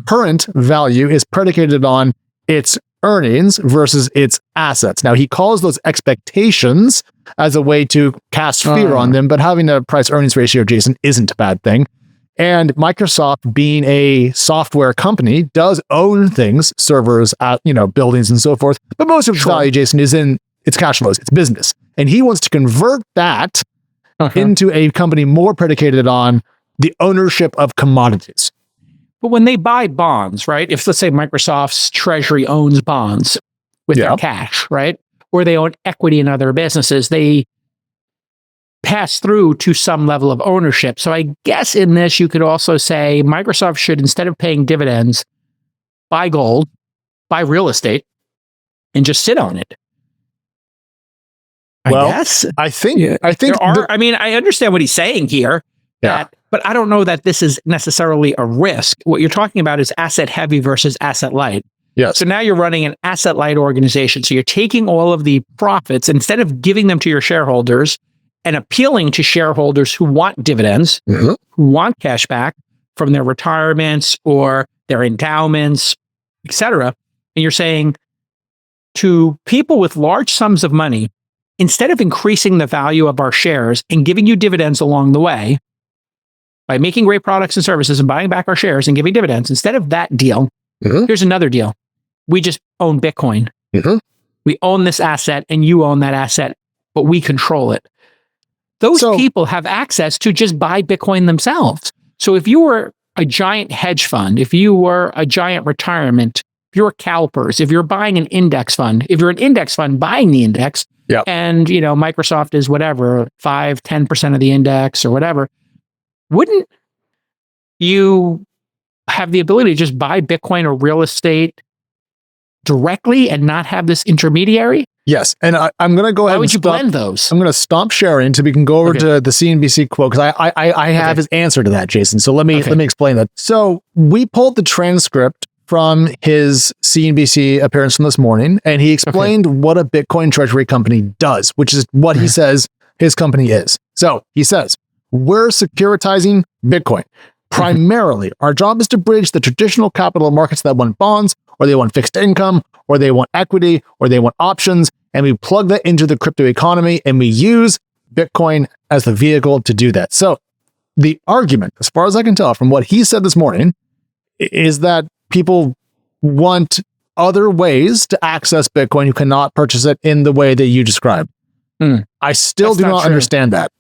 current value is predicated on its earnings versus its assets. Now, he calls those expectations as a way to cast fear on them, but having a price earnings ratio, Jason, isn't a bad thing. And Microsoft, being a software company, does own things, servers, buildings and so forth. But most of its value, Jason, is in its cash flows, its business. And he wants to convert that into a company more predicated on the ownership of commodities. But when they buy bonds, right? If let's say Microsoft's treasury owns bonds with their cash, right? Or they own equity in other businesses, they pass through to some level of ownership. So I guess in this, you could also say Microsoft should, instead of paying dividends, buy gold, buy real estate, and just sit on it. I guess. I think I understand what he's saying here. But I don't know that this is necessarily a risk. What you're talking about is asset heavy versus asset light. Yes. So now you're running an asset light organization. So you're taking all of the profits, instead of giving them to your shareholders and appealing to shareholders who want dividends, who want cash back from their retirements or their endowments, etc. And you're saying to people with large sums of money, instead of increasing the value of our shares and giving you dividends along the way, by making great products and services and buying back our shares and giving dividends, instead of that deal, here's another deal. We just own Bitcoin. We own this asset and you own that asset, but we control it. Those people have access to just buy Bitcoin themselves. So if you were a giant hedge fund, if you were a giant retirement, if you're CalPERS, if you're buying an index fund, if you're an index fund buying the index, and Microsoft is whatever, 5-10% of the index or whatever, wouldn't you have the ability to just buy Bitcoin or real estate directly and not have this intermediary? Yes. And I'm going to go ahead Why would you stop, blend those? I'm going to stop sharing so we can go over to the CNBC quote, because I have his answer to that, Jason. So let me explain that. So we pulled the transcript from his CNBC appearance from this morning, and he explained what a Bitcoin treasury company does, which is what he says his company is. So he says, we're securitizing Bitcoin. Primarily, our job is to bridge the traditional capital markets that want bonds, or they want fixed income, or they want equity, or they want options, and we plug that into the crypto economy, and we use Bitcoin as the vehicle to do that. So the argument, as far as I can tell from what he said this morning, is that people want other ways to access Bitcoin who cannot purchase it in the way that you described. I still do not understand that.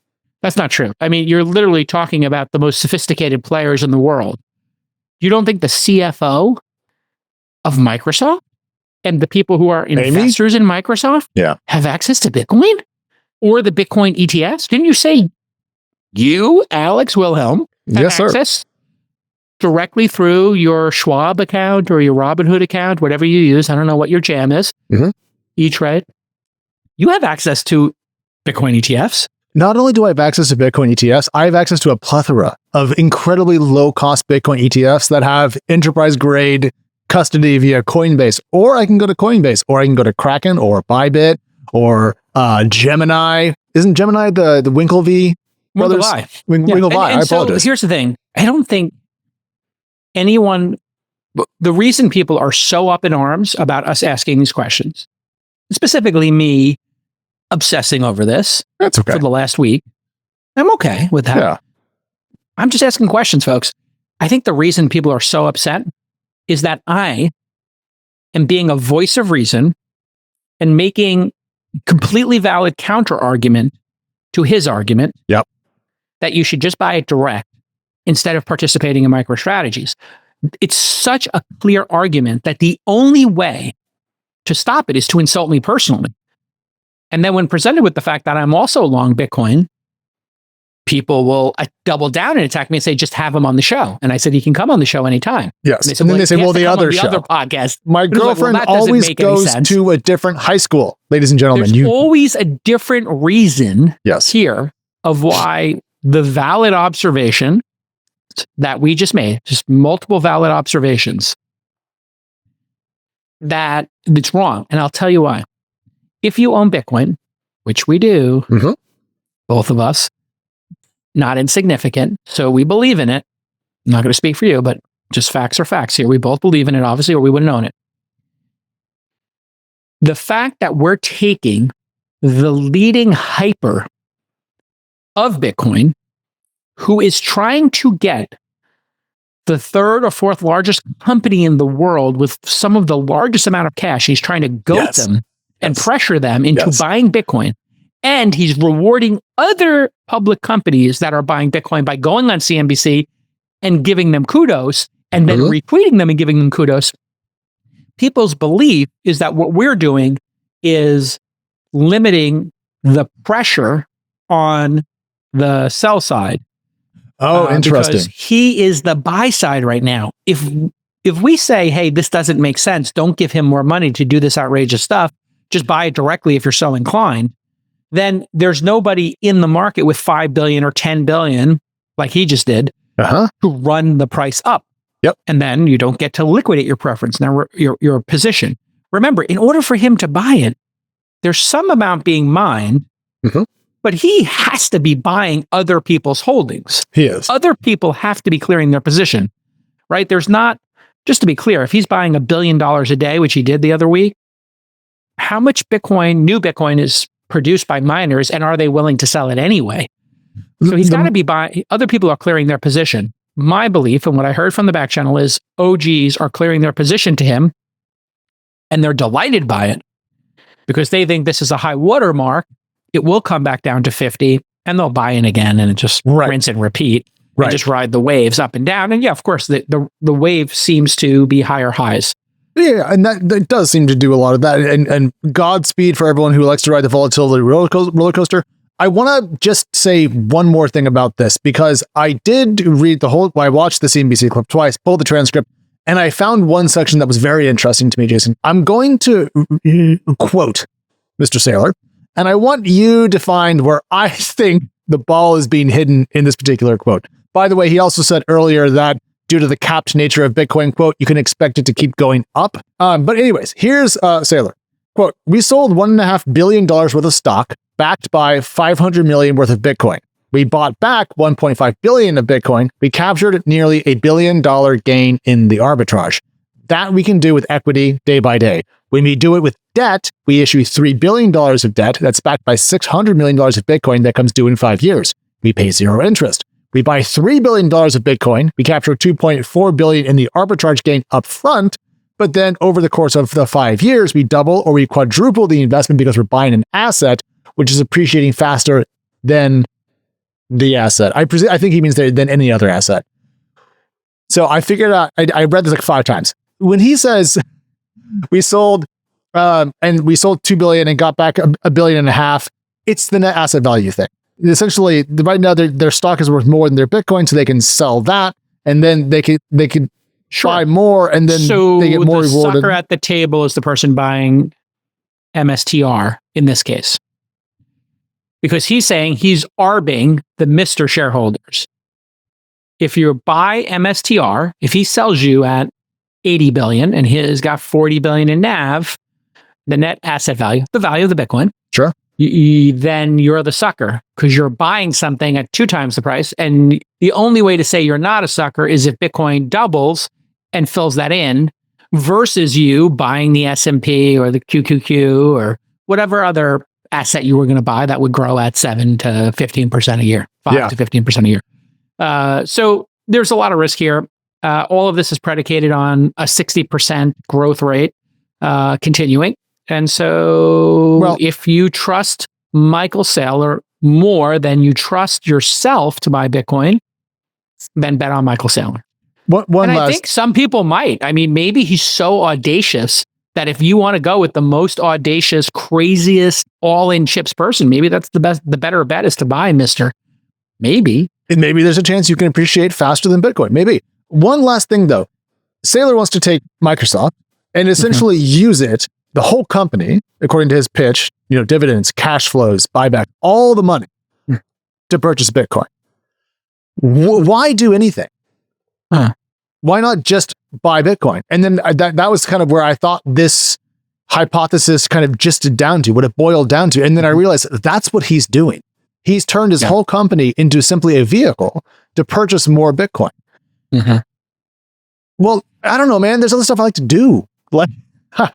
That's not true. I mean, you're literally talking about the most sophisticated players in the world. You don't think the CFO of Microsoft and the people who are investors in Microsoft have access to Bitcoin or the Bitcoin ETFs? Didn't you say you, Alex Wilhelm, have access directly through your Schwab account or your Robinhood account, whatever you use? I don't know what your jam is. E-Trade. You have access to Bitcoin ETFs. Not only do I have access to Bitcoin ETFs, I have access to a plethora of incredibly low-cost Bitcoin ETFs that have enterprise-grade custody via Coinbase. Or I can go to Coinbase, or I can go to Kraken, or Bybit, or Gemini. Isn't Gemini the Winklevi brothers? Winklevi. I apologize. So here's the thing. I don't think anyone... The reason people are so up in arms about us asking these questions, specifically me obsessing over this for the last week. I'm okay with that. Yeah. I'm just asking questions, folks. I think the reason people are so upset is that I am being a voice of reason and making completely valid counter argument to his argument that you should just buy it direct instead of participating in MicroStrategies. It's such a clear argument that the only way to stop it is to insult me personally. And then when presented with the fact that I'm also long Bitcoin, people will double down and attack me and say, just have him on the show. And I said, he can come on the show anytime. Yes. And then they say, well, the other podcast. My girlfriend always goes to a different high school, ladies and gentlemen. There's always a different reason here of why the valid observation that we just made, just multiple valid observations, that it's wrong. And I'll tell you why. If you own Bitcoin, which we do, both of us, not insignificant, so we believe in it. I'm not going to speak for you, but just facts are facts here. We both believe in it, obviously, or we wouldn't own it. The fact that we're taking the leading hyper of Bitcoin, who is trying to get the third or fourth largest company in the world with some of the largest amount of cash, he's trying to goat them and pressure them into buying Bitcoin. And he's rewarding other public companies that are buying Bitcoin by going on CNBC and giving them kudos and then retweeting them and giving them kudos. People's belief is that what we're doing is limiting the pressure on the sell side. Oh, interesting. Because he is the buy side right now. If we say, hey, this doesn't make sense, don't give him more money to do this outrageous stuff, just buy it directly if you're so inclined, then there's nobody in the market with 5 billion or 10 billion, like he just did, to run the price up. And then you don't get to liquidate your preference, your position. Remember, in order for him to buy it, there's some amount being mined, but he has to be buying other people's holdings. He is. Other people have to be clearing their position, right? There's not, just to be clear, if he's buying $1 billion a day, which he did the other week, how much Bitcoin, new Bitcoin, is produced by miners, and are they willing to sell it anyway? So he's got to be buying, other people are clearing their position. My belief, and what I heard from the back channel, is OGs are clearing their position to him, and they're delighted by it because they think this is a high watermark. It will come back down to 50, and they'll buy in again, and it just rinse and repeat, and just ride the waves up and down. And yeah, of course, the wave seems to be higher highs. Yeah, and that does seem to do a lot of that. And Godspeed for everyone who likes to ride the volatility roller coaster. I want to just say one more thing about this, because I did read I watched the CNBC clip twice, pulled the transcript, and I found one section that was very interesting to me, Jason. I'm going to quote Mr. Saylor, and I want you to find where I think the ball is being hidden in this particular quote. By the way, he also said earlier that due to the capped nature of Bitcoin, quote, you can expect it to keep going up. But anyways, here's Saylor. Quote, we sold $1.5 billion worth of stock backed by 500 million worth of Bitcoin. We bought back 1.5 billion of Bitcoin. We captured nearly $1 billion gain in the arbitrage. That we can do with equity day by day. When we do it with debt, we issue $3 billion of debt that's backed by $600 million of Bitcoin that comes due in 5 years. We pay zero interest. We buy $3 billion of Bitcoin. We capture 2.4 billion in the arbitrage gain up front. But then over the course of the 5 years, we double or we quadruple the investment because we're buying an asset, which is appreciating faster than the asset. I think he means than any other asset. So I figured out, I read this like 5 times. When he says we sold, and we sold 2 billion and got back $1.5 billion, it's the net asset value thing. Essentially, right now their stock is worth more than their Bitcoin, so they can sell that, and then they could try more, and then they get more rewarded. So the sucker at the table is the person buying MSTR in this case, because he's saying he's arbing the Mr. shareholders. If you buy MSTR, if he sells you at 80 billion and he's got 40 billion in NAV, the net asset value, the value of the Bitcoin. Sure. Then you're the sucker because you're buying something at 2 times the price. And the only way to say you're not a sucker is if Bitcoin doubles and fills that in versus you buying the S&P or the QQQ or whatever other asset you were going to buy that would grow at 7 to 15% a year, 5 to 15% a year. So there's a lot of risk here. All of this is predicated on a 60% growth rate continuing. And so if you trust Michael Saylor more than you trust yourself to buy Bitcoin, then bet on Michael Saylor. I think some people might. I mean, maybe he's so audacious that if you want to go with the most audacious, craziest, all-in chips person, maybe that's the better bet is to buy Mr. Maybe. And maybe there's a chance you can appreciate faster than Bitcoin. Maybe. One last thing, though. Saylor wants to take Microsoft and essentially use it, the whole company, according to his pitch, dividends, cash flows, buyback, all the money to purchase Bitcoin. Why do anything? Why not just buy Bitcoin? And then that was kind of where I thought this hypothesis kind of gisted down to, what it boiled down to. And then I realized that's what he's doing. He's turned his whole company into simply a vehicle to purchase more Bitcoin. Well, I don't know, man. There's other stuff I like to do.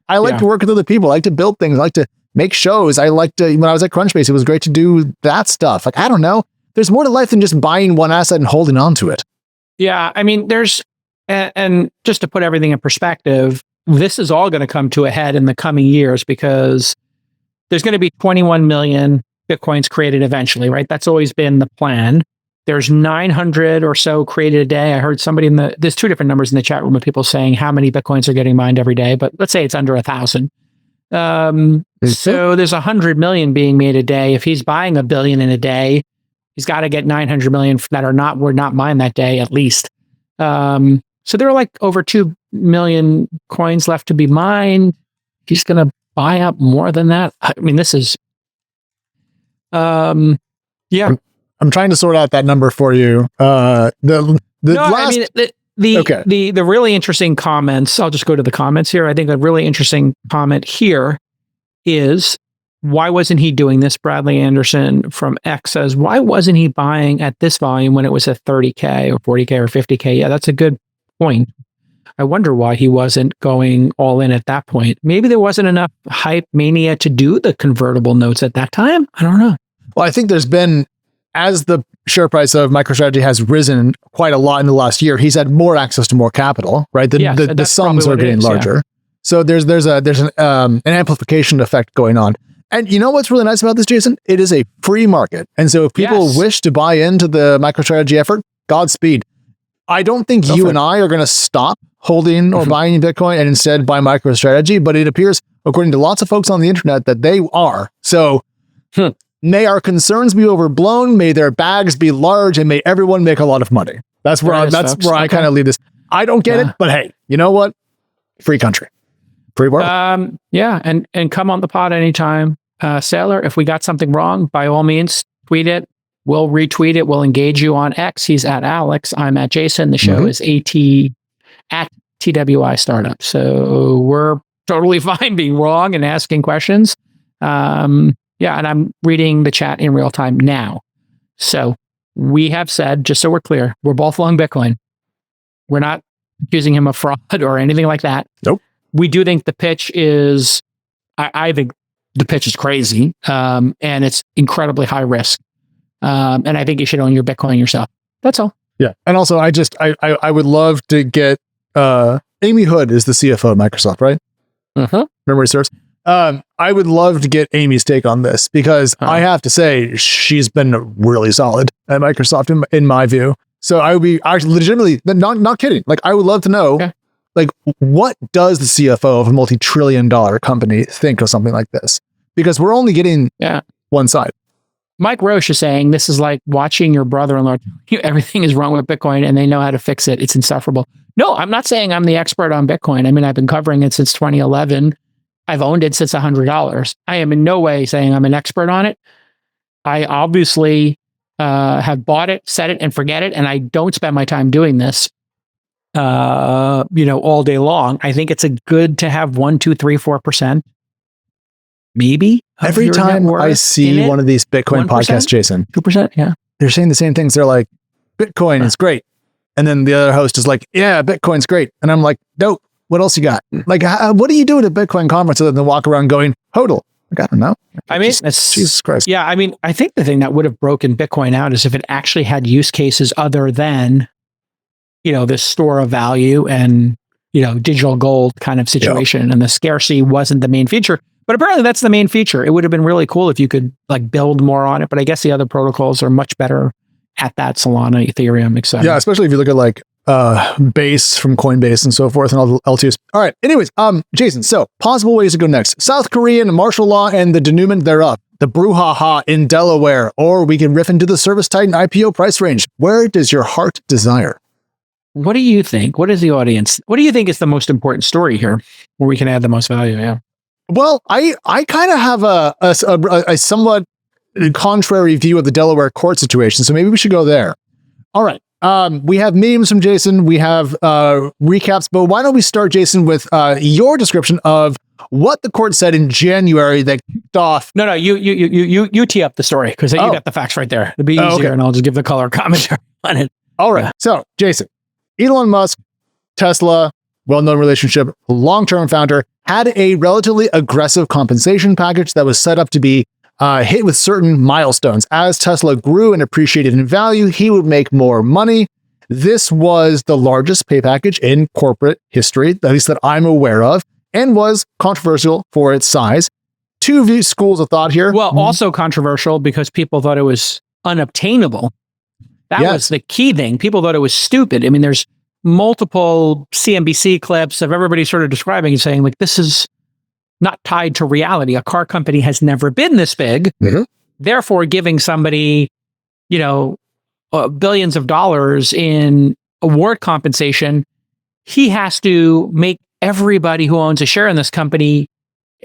I like to work with other people. I like to build things. I like to make shows. I like to, when I was at Crunchbase, it was great to do that stuff. Like, I don't know. There's more to life than just buying one asset and holding on to it. Yeah. I mean, and just to put everything in perspective, this is all going to come to a head in the coming years because there's going to be 21 million Bitcoins created eventually, right? That's always been the plan. There's 900 or so created a day. I heard somebody there's 2 different numbers in the chat room of people saying how many Bitcoins are getting mined every day, but let's say it's under 1,000. So there's 100 million being made a day. If he's buying $1 billion in a day, he's got to get 900 million that were not mined that day at least. So there are like over 2 million coins left to be mined. He's going to buy up more than that. I mean, this is, I'm trying to sort out that number for you. The really interesting comments, I'll just go to the comments here. I think a really interesting comment here is, why wasn't he doing this? Bradley Anderson from X says, why wasn't he buying at this volume when it was at 30K or 40K or 50K? Yeah, that's a good point. I wonder why he wasn't going all in at that point. Maybe there wasn't enough hype mania to do the convertible notes at that time. I don't know. Well, I think there's been, as the share price of MicroStrategy has risen quite a lot in the last year, he's had more access to more capital, right? The sums are getting larger. Yeah. So there's an amplification effect going on. And you know what's really nice about this, Jason? It is a free market. And so if people wish to buy into the MicroStrategy effort, Godspeed. I don't think you and I are going to stop holding or buying Bitcoin and instead buy MicroStrategy, but it appears, according to lots of folks on the internet, that they are. So may our concerns be overblown, may their bags be large, and may everyone make a lot of money. That's where I kind of leave this. I don't get it, but hey, you know what? Free country. Free world. And come on the pod anytime. Saylor, if we got something wrong, by all means, tweet it. We'll retweet it. We'll engage you on X. He's at Alex. I'm at Jason. The show is at TWI Startup. So we're totally fine being wrong and asking questions. And I'm reading the chat in real time now. So we have said, just so we're clear, we're both long Bitcoin. We're not accusing him of fraud or anything like that. Nope. We do think the pitch is, I think the pitch is crazy, and it's incredibly high risk. And I think you should own your Bitcoin yourself. That's all. Yeah. And also, I would love to get, Amy Hood is the CFO of Microsoft, right? Memory serves. I would love to get Amy's take on this because I have to say she's been really solid at Microsoft in my view. So I would be actually legitimately not kidding. Like I would love to know, like what does the CFO of a multi-trillion-dollar company think of something like this? Because we're only getting one side. Mike Roche is saying this is like watching your brother-in-law tell you everything is wrong with Bitcoin and they know how to fix it. It's insufferable. No, I'm not saying I'm the expert on Bitcoin. I mean, I've been covering it since 2011. I've owned it since $100. I am in no way saying I'm an expert on it. I obviously have bought it, set it, and forget it, and I don't spend my time doing this, all day long. I think it's a good to have 1, 2, 3, 4%, maybe. Every time I see one of these Bitcoin 1%? Podcasts, Jason, 2%, yeah, they're saying the same things. They're like, Bitcoin is great, and then the other host is like, yeah, Bitcoin's great, and I'm like, dope. What else you got? Like, what do you do at a Bitcoin conference other than walk around going, hodl? Like, I don't know. I mean, Jesus Christ. Yeah, I mean, I think the thing that would have broken Bitcoin out is if it actually had use cases other than, this store of value and, digital gold kind of situation. And the scarcity wasn't the main feature. But apparently that's the main feature. It would have been really cool if you could like build more on it. But I guess the other protocols are much better at that. Solana, Ethereum, etc. Yeah, especially if you look at like Base from Coinbase and so forth and all the LTS. All right. Anyways, Jason, so possible ways to go next. South Korean martial law and the denouement thereof. The brouhaha in Delaware, or we can riff into the Service Titan IPO price range. Where does your heart desire? What do you think? What is the audience? What do you think is the most important story here where we can add the most value? Yeah. Well, I kind of have a somewhat contrary view of the Delaware court situation. So maybe we should go there. All right. We have memes from Jason. We have recaps, but why don't we start, Jason, with your description of what the court said in January that kicked off. No, you tee up the story because you got the facts right there. It'd be easier, and I'll just give the color commentary on it. All right. So, Jason, Elon Musk, Tesla, well-known relationship, long-term founder, had a relatively aggressive compensation package that was set up to be hit with certain milestones. As Tesla grew and appreciated in value, he would make more money. This was the largest pay package in corporate history, at least that I'm aware of, and was controversial for its size. Two schools of thought here. Well, also controversial because people thought it was unobtainable. That was the key thing. People thought it was stupid. I mean, there's multiple CNBC clips of everybody sort of describing and saying, like, this is not tied to reality. A car company has never been this big. Mm-hmm. Therefore, giving somebody, billions of dollars in award compensation, he has to make everybody who owns a share in this company,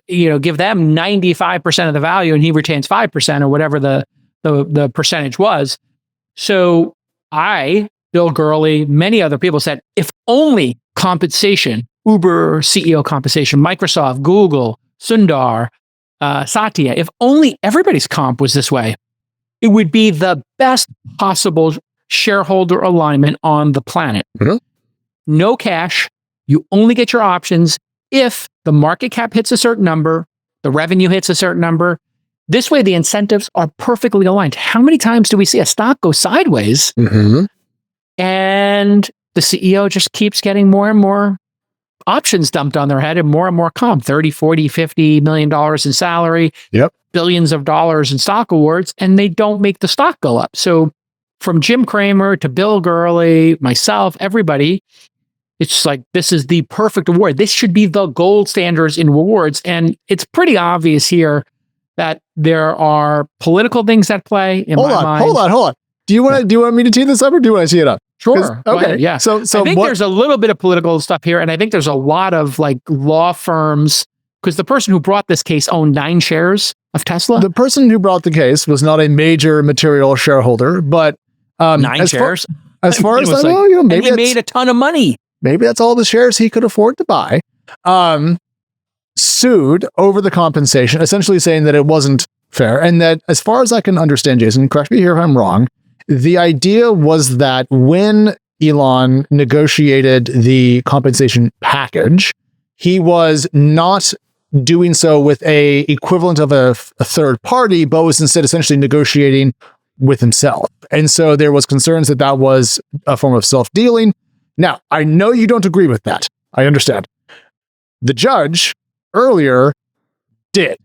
give them 95% of the value and he retains 5% or whatever the percentage was. So Bill Gurley, many other people said, if only compensation, Uber CEO compensation, Microsoft, Google, Sundar, Satya, if only everybody's comp was this way, it would be the best possible shareholder alignment on the planet. Mm-hmm. No cash. You only get your options if the market cap hits a certain number, the revenue hits a certain number. This way, the incentives are perfectly aligned. How many times do we see a stock go sideways? Mm-hmm. And the CEO just keeps getting more and more options dumped on their head and more comp, 30, 40, $50 million in salary, billions of dollars in stock awards, and they don't make the stock go up. So from Jim Cramer to Bill Gurley, myself, everybody, it's like, this is the perfect award. This should be the gold standards in rewards. And it's pretty obvious here that there are political things at play in my mind. Hold on. Do you want me to tee this up or do you want to tee it up? Sure. Okay. Yeah. So I think there's a little bit of political stuff here. And I think there's a lot of like law firms, because the person who brought this case owned 9 shares of Tesla? The person who brought the case was not a major material shareholder, but 9 shares. As far as I know, maybe he made a ton of money. Maybe that's all the shares he could afford to buy. Sued over the compensation, essentially saying that it wasn't fair. And that, as far as I can understand, Jason, correct me here if I'm wrong, the idea was that when Elon negotiated the compensation package, he was not doing so with a equivalent of a third party, but was instead essentially negotiating with himself. And so there was concerns that that was a form of self-dealing. Now, I know you don't agree with that. I understand. The judge earlier did.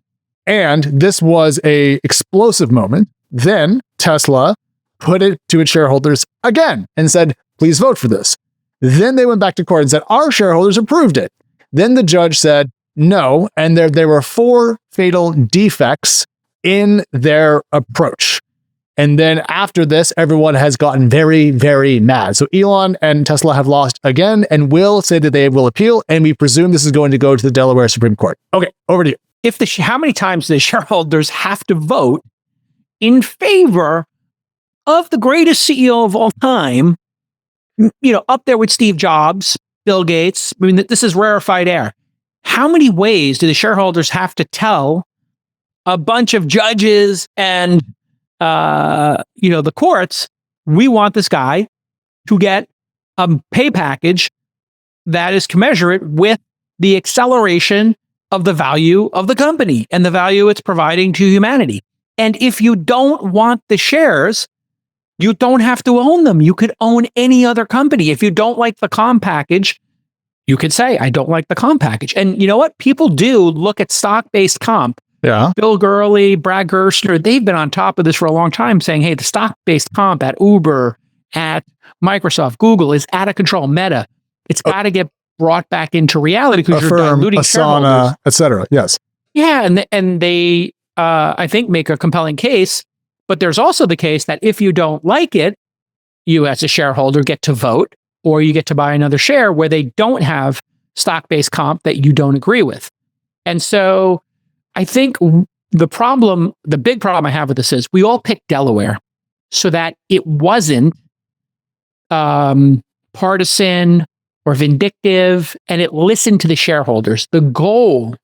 And this was a explosive moment. Then Tesla put it to its shareholders again and said, please vote for this. Then they went back to court and said, our shareholders approved it. Then the judge said no, and there were 4 fatal defects in their approach. And then after this, everyone has gotten very, very mad. So Elon and Tesla have lost again and will say that they will appeal. And we presume this is going to go to the Delaware Supreme Court. Okay, over to you. How many times do the shareholders have to vote in favor of the greatest CEO of all time, up there with Steve Jobs, Bill Gates? I mean, this is rarefied air. How many ways do the shareholders have to tell a bunch of judges and the courts, we want this guy to get a pay package that is commensurate with the acceleration of the value of the company and the value it's providing to humanity. And if you don't want the shares, you don't have to own them. You could own any other company. If you don't like the comp package, you could say, I don't like the comp package. And you know what? People do look at stock-based comp. Yeah. Bill Gurley, Brad Gerstner, they've been on top of this for a long time saying, hey, the stock-based comp at Uber, at Microsoft, Google is out of control. Meta, it's got to get brought back into reality because you're diluting shareholders. Et cetera. Yes. Yeah. And they, I think, make a compelling case. But there's also the case that if you don't like it, you as a shareholder get to vote, or you get to buy another share where they don't have stock-based comp that you don't agree with. And so I think the big problem I have with this is we all picked Delaware so that it wasn't partisan or vindictive, and it listened to the shareholders. The goal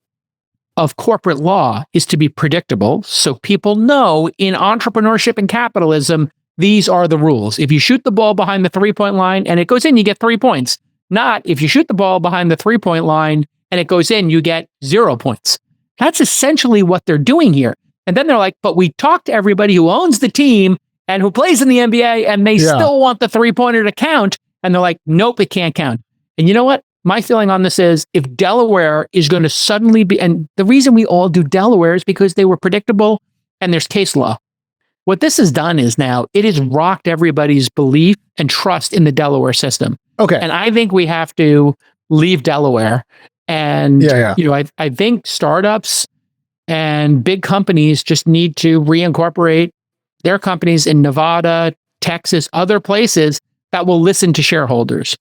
of corporate law is to be predictable, so people know in entrepreneurship and capitalism, these are the rules. If you shoot the ball behind the 3-point line and it goes in, you get 3 points. Not if you shoot the ball behind the 3-point line and it goes in, you get 0 points. That's essentially what they're doing here. And then they're like, but we talked to everybody who owns the team and who plays in the NBA, and they still want the 3-pointer to count. And they're like, nope, it can't count. And you know what? My feeling on this is if Delaware is going to suddenly be, and the reason we all do Delaware is because they were predictable and there's case law. What this has done is now it has rocked everybody's belief and trust in the Delaware system. Okay. And I think we have to leave Delaware. And, I think startups and big companies just need to reincorporate their companies in Nevada, Texas, other places that will listen to shareholders.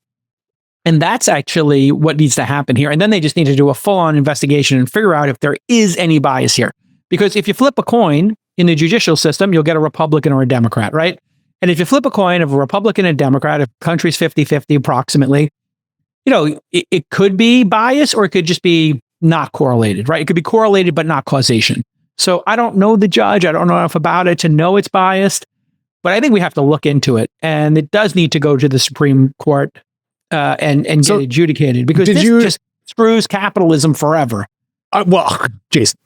And that's actually what needs to happen here. And then they just need to do a full-on investigation and figure out if there is any bias here. Because if you flip a coin in the judicial system, you'll get a Republican or a Democrat, right? And if you flip a coin of a Republican and Democrat, if the country's 50-50 approximately, it could be bias or it could just be not correlated, right? It could be correlated, but not causation. So I don't know the judge. I don't know enough about it to know it's biased, but I think we have to look into it. And it does need to go to the Supreme Court and get adjudicated, because this just screws capitalism forever. Well, Jason,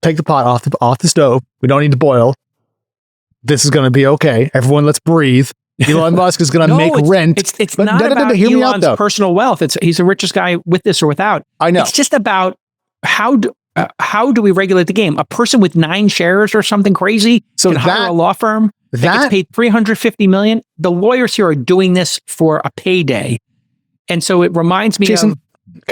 take the pot off the stove. We don't need to boil. This is going to be okay. Everyone, let's breathe. Elon Musk is going to make rent. It's not about Elon's personal wealth. He's the richest guy with this or without. I know. It's just about how do we regulate the game? A person with 9 shares or something crazy can hire a law firm that gets paid $350 million. The lawyers here are doing this for a payday, and so it reminds me of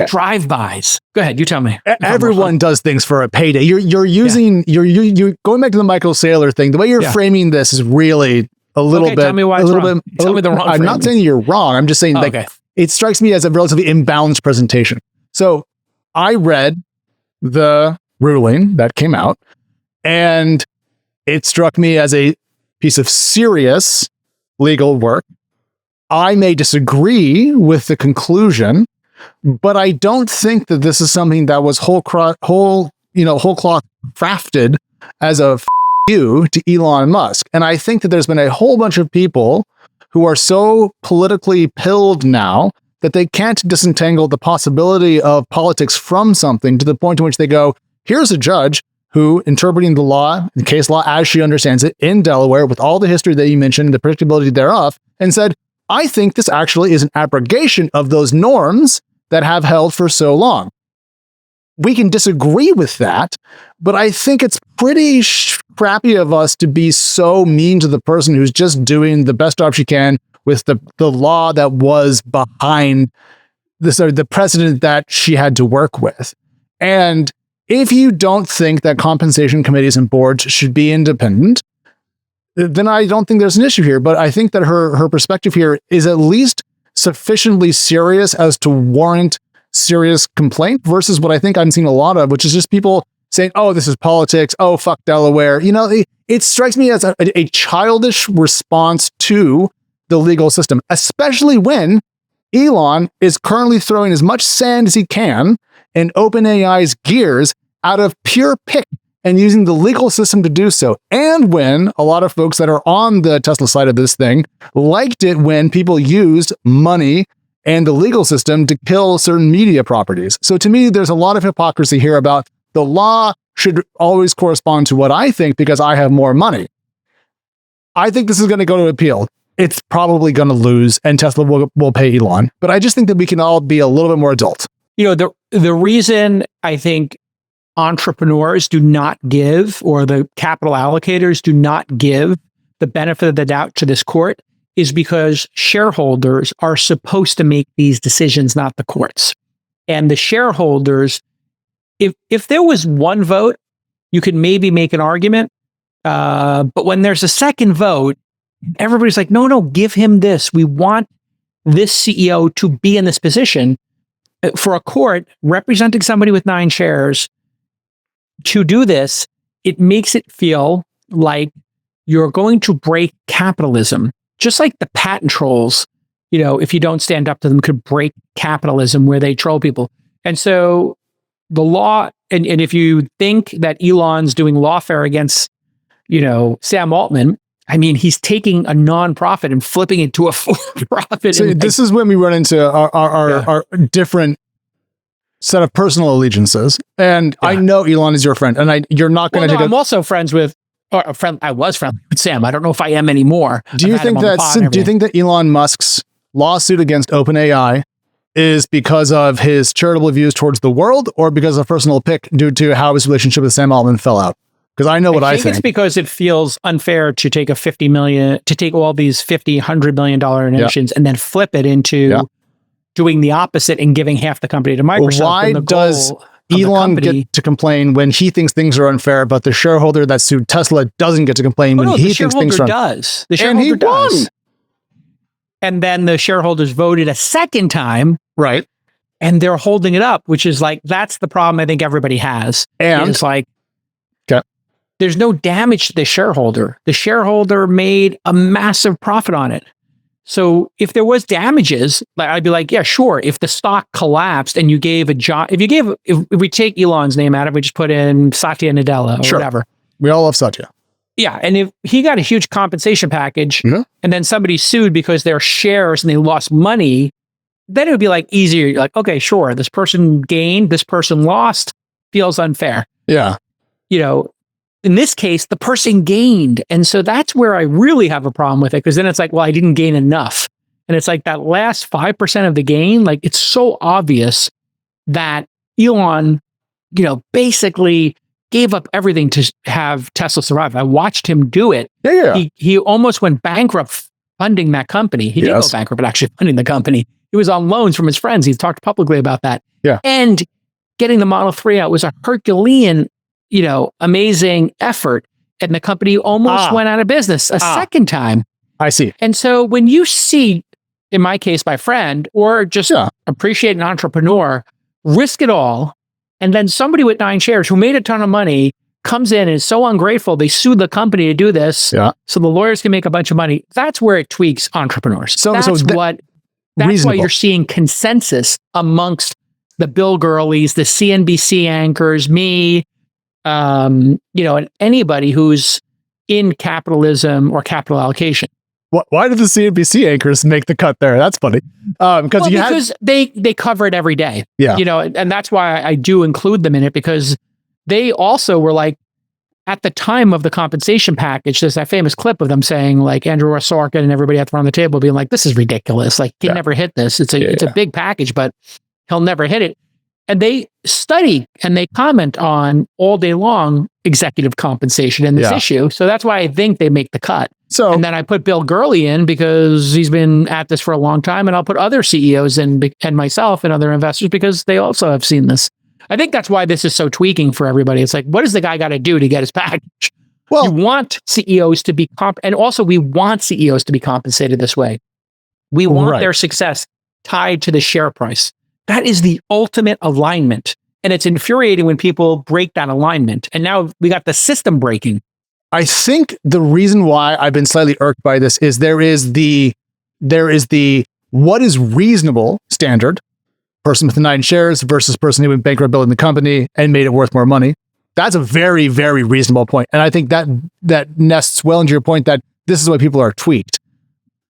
drive-bys. Go ahead, you tell me. Everyone does things for a payday. You're using you're going back to the Michael Saylor thing. The way you're framing this is really a little bit. Tell me why it's wrong. Tell me the wrong. I'm not saying you're wrong. I'm just saying it strikes me as a relatively imbalanced presentation. So I read the ruling that came out. And it struck me as a piece of serious legal work. I may disagree with the conclusion, but I don't think that this is something that was whole cloth crafted as a you to Elon Musk. And I think that there's been a whole bunch of people who are so politically pilled now that they can't disentangle the possibility of politics from something to the point in which they go, here's a judge who, interpreting the law, the case law as she understands it in Delaware, with all the history that you mentioned, the predictability thereof, and said, I think this actually is an abrogation of those norms that have held for so long. We can disagree with that, but I think it's pretty crappy of us to be so mean to the person who's just doing the best job she can with the law that was behind the precedent that she had to work with. And if you don't think that compensation committees and boards should be independent, then I don't think there's an issue here. But I think that her perspective here is at least sufficiently serious as to warrant serious complaint versus what I think I'm seeing a lot of, which is just people saying, oh, this is politics. Oh, fuck Delaware. You know, it strikes me as a childish response to the legal system, especially when Elon is currently throwing as much sand as he can in OpenAI's gears out of pure pick and using the legal system to do so. And when a lot of folks that are on the Tesla side of this thing liked it when people used money and the legal system to kill certain media properties. So to me, there's a lot of hypocrisy here about the law should always correspond to what I think because I have more money. I think this is going to go to appeal. It's probably going to lose and Tesla will pay Elon. But I just think that we can all be a little bit more adult. You know, the reason I think entrepreneurs do not give, or the capital allocators do not give the benefit of the doubt to this court is because shareholders are supposed to make these decisions, not the courts. And the shareholders, if there was one vote, you could maybe make an argument. But when there's a second vote, everybody's like, no, give him this. We want this CEO to be in this position. For a court representing somebody with 9 shares to do this, it makes it feel like you're going to break capitalism. Just like the patent trolls, you know, if you don't stand up to them, could break capitalism where they troll people. And so the law, and if you think that Elon's doing lawfare against, you know, Sam Altman, I mean, he's taking a nonprofit and flipping it to a for-profit. So this is when we run into our different set of personal allegiances. And I know Elon is your friend, and you're not going to take I'm also friends with, or a friend. I was friendly with Sam. I don't know if I am anymore. Do you think that Elon Musk's lawsuit against OpenAI is because of his charitable views towards the world, or because of personal pick due to how his relationship with Sam Altman fell out? Because I know what I think. It's because it feels unfair to take all these $100 million donations and then flip it into doing the opposite and giving half the company to Microsoft. Why does Elon get to complain when he thinks things are unfair, but the shareholder that sued Tesla doesn't get to complain when he thinks things are unfair? The shareholder does. And then the shareholders voted a second time. Right. And they're holding it up, which is like, that's the problem I think everybody has. And it's like, there's no damage to the shareholder. The shareholder made a massive profit on it. So if there was damages, I'd be like, yeah, sure. If the stock collapsed and you gave a job, if we take Elon's name out of it, we just put in Satya Nadella or whatever. We all love Satya. Yeah. And if he got a huge compensation package and then somebody sued because their shares and they lost money, then it would be like easier. You're like, okay, sure. This person gained, this person lost, feels unfair. Yeah. You know, in this case, the person gained. And so that's where I really have a problem with it. Because then it's like, well, I didn't gain enough. And it's like that last 5% of the gain, like it's so obvious that Elon, you know, basically gave up everything to have Tesla survive. I watched him do it. Yeah. He almost went bankrupt funding that company. He didn't go bankrupt, but actually funding the company. He was on loans from his friends. He's talked publicly about that. Yeah. And getting the Model 3 out was a Herculean, you know, amazing effort. And the company almost went out of business a second time. I see. And so when you see, in my case, my friend, or just appreciate an entrepreneur, risk it all And then somebody with 9 shares who made a ton of money comes in and is so ungrateful, they sue the company to do this. So the lawyers can make a bunch of money. That's where it tweaks entrepreneurs. That's why you're seeing consensus amongst the Bill Gurleys, the CNBC anchors, me, and anybody who's in capitalism or capital allocation. Why did the CNBC anchors make the cut there? That's funny. Because they cover it every day. Yeah. And that's why I do include them in it, because they also were like, at the time of the compensation package, there's that famous clip of them saying, like, Andrew Sorkin and everybody at the front of the table being like, this is ridiculous. Like, he'll never hit this. It's a big package, but he'll never hit it. And they study and they comment on all day long executive compensation in this issue. So that's why I think they make the cut. And then I put Bill Gurley in because he's been at this for a long time. And I'll put other CEOs in and myself and other investors because they also have seen this. I think that's why this is so tweaking for everybody. It's like, what does the guy got to do to get his package? Well, you want CEOs to be and also we want CEOs to be compensated this way. We want their success tied to the share price. That is the ultimate alignment. And it's infuriating when people break that alignment. And now we got the system breaking. I think the reason why I've been slightly irked by this is there is the what is reasonable standard, person with 9 shares versus person who went bankrupt building the company and made it worth more money. That's a very, very reasonable point. And I think that nests well into your point that this is why people are tweaked.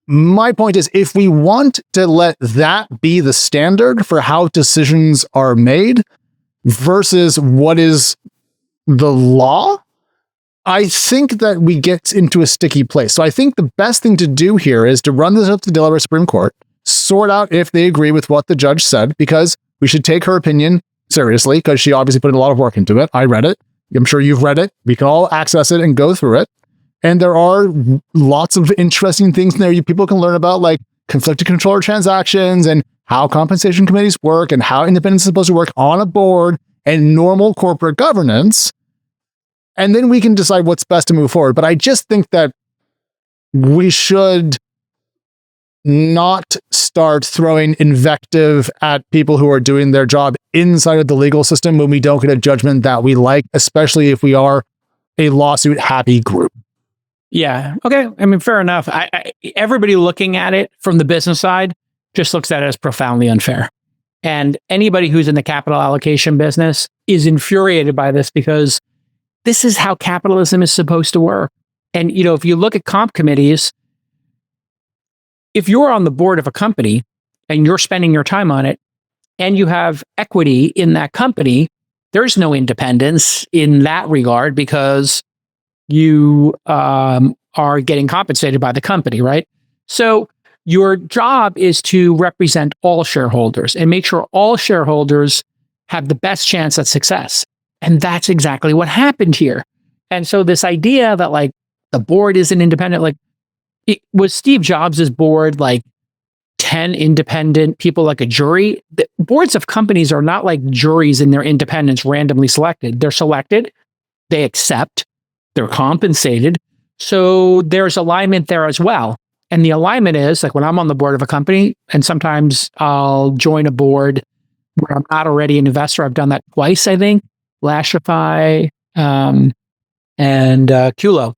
My point is, if we want to let that be the standard for how decisions are made versus what is the law, I think that we get into a sticky place. So I think the best thing to do here is to run this up to the Delaware Supreme Court, sort out if they agree with what the judge said, because we should take her opinion seriously, because she obviously put a lot of work into it. I read it. I'm sure you've read it. We can all access it and go through it. And there are lots of interesting things in there people can learn about, like conflicted controller transactions and how compensation committees work and how independence is supposed to work on a board and normal corporate governance. And then we can decide what's best to move forward. But I just think that we should not start throwing invective at people who are doing their job inside of the legal system when we don't get a judgment that we like, especially if we are a lawsuit happy group. Yeah. Okay. I mean, fair enough. Everybody looking at it from the business side just looks at it as profoundly unfair. And anybody who's in the capital allocation business is infuriated by this because this is how capitalism is supposed to work. And, if you look at comp committees, if you're on the board of a company and you're spending your time on it and you have equity in that company, there's no independence in that regard because you are getting compensated by the company, right? So your job is to represent all shareholders and make sure all shareholders have the best chance at success. And that's exactly what happened here. And so this idea that like the board isn't independent, like was Steve Jobs' board like 10 independent people like a jury? The boards of companies are not like juries in their independence randomly selected. They're selected, they accept, they're compensated. So there's alignment there as well. And the alignment is like when I'm on the board of a company, and sometimes I'll join a board where I'm not already an investor. I've done that twice, I think, Lashify and Culo.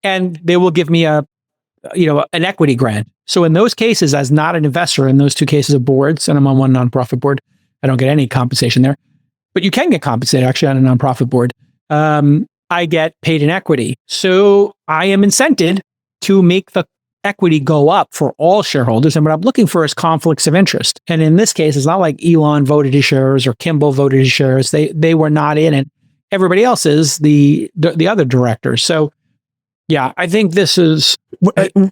And they will give me an equity grant. So in those cases, as not an investor in those 2 cases of boards, and I'm on one nonprofit board, I don't get any compensation there, but you can get compensated actually on a nonprofit board. I get paid in equity. So I am incented to make the equity go up for all shareholders. And what I'm looking for is conflicts of interest. And in this case, it's not like Elon voted his shares or Kimball voted his shares. They were not in it. Everybody else is the other directors. So yeah, I think this is...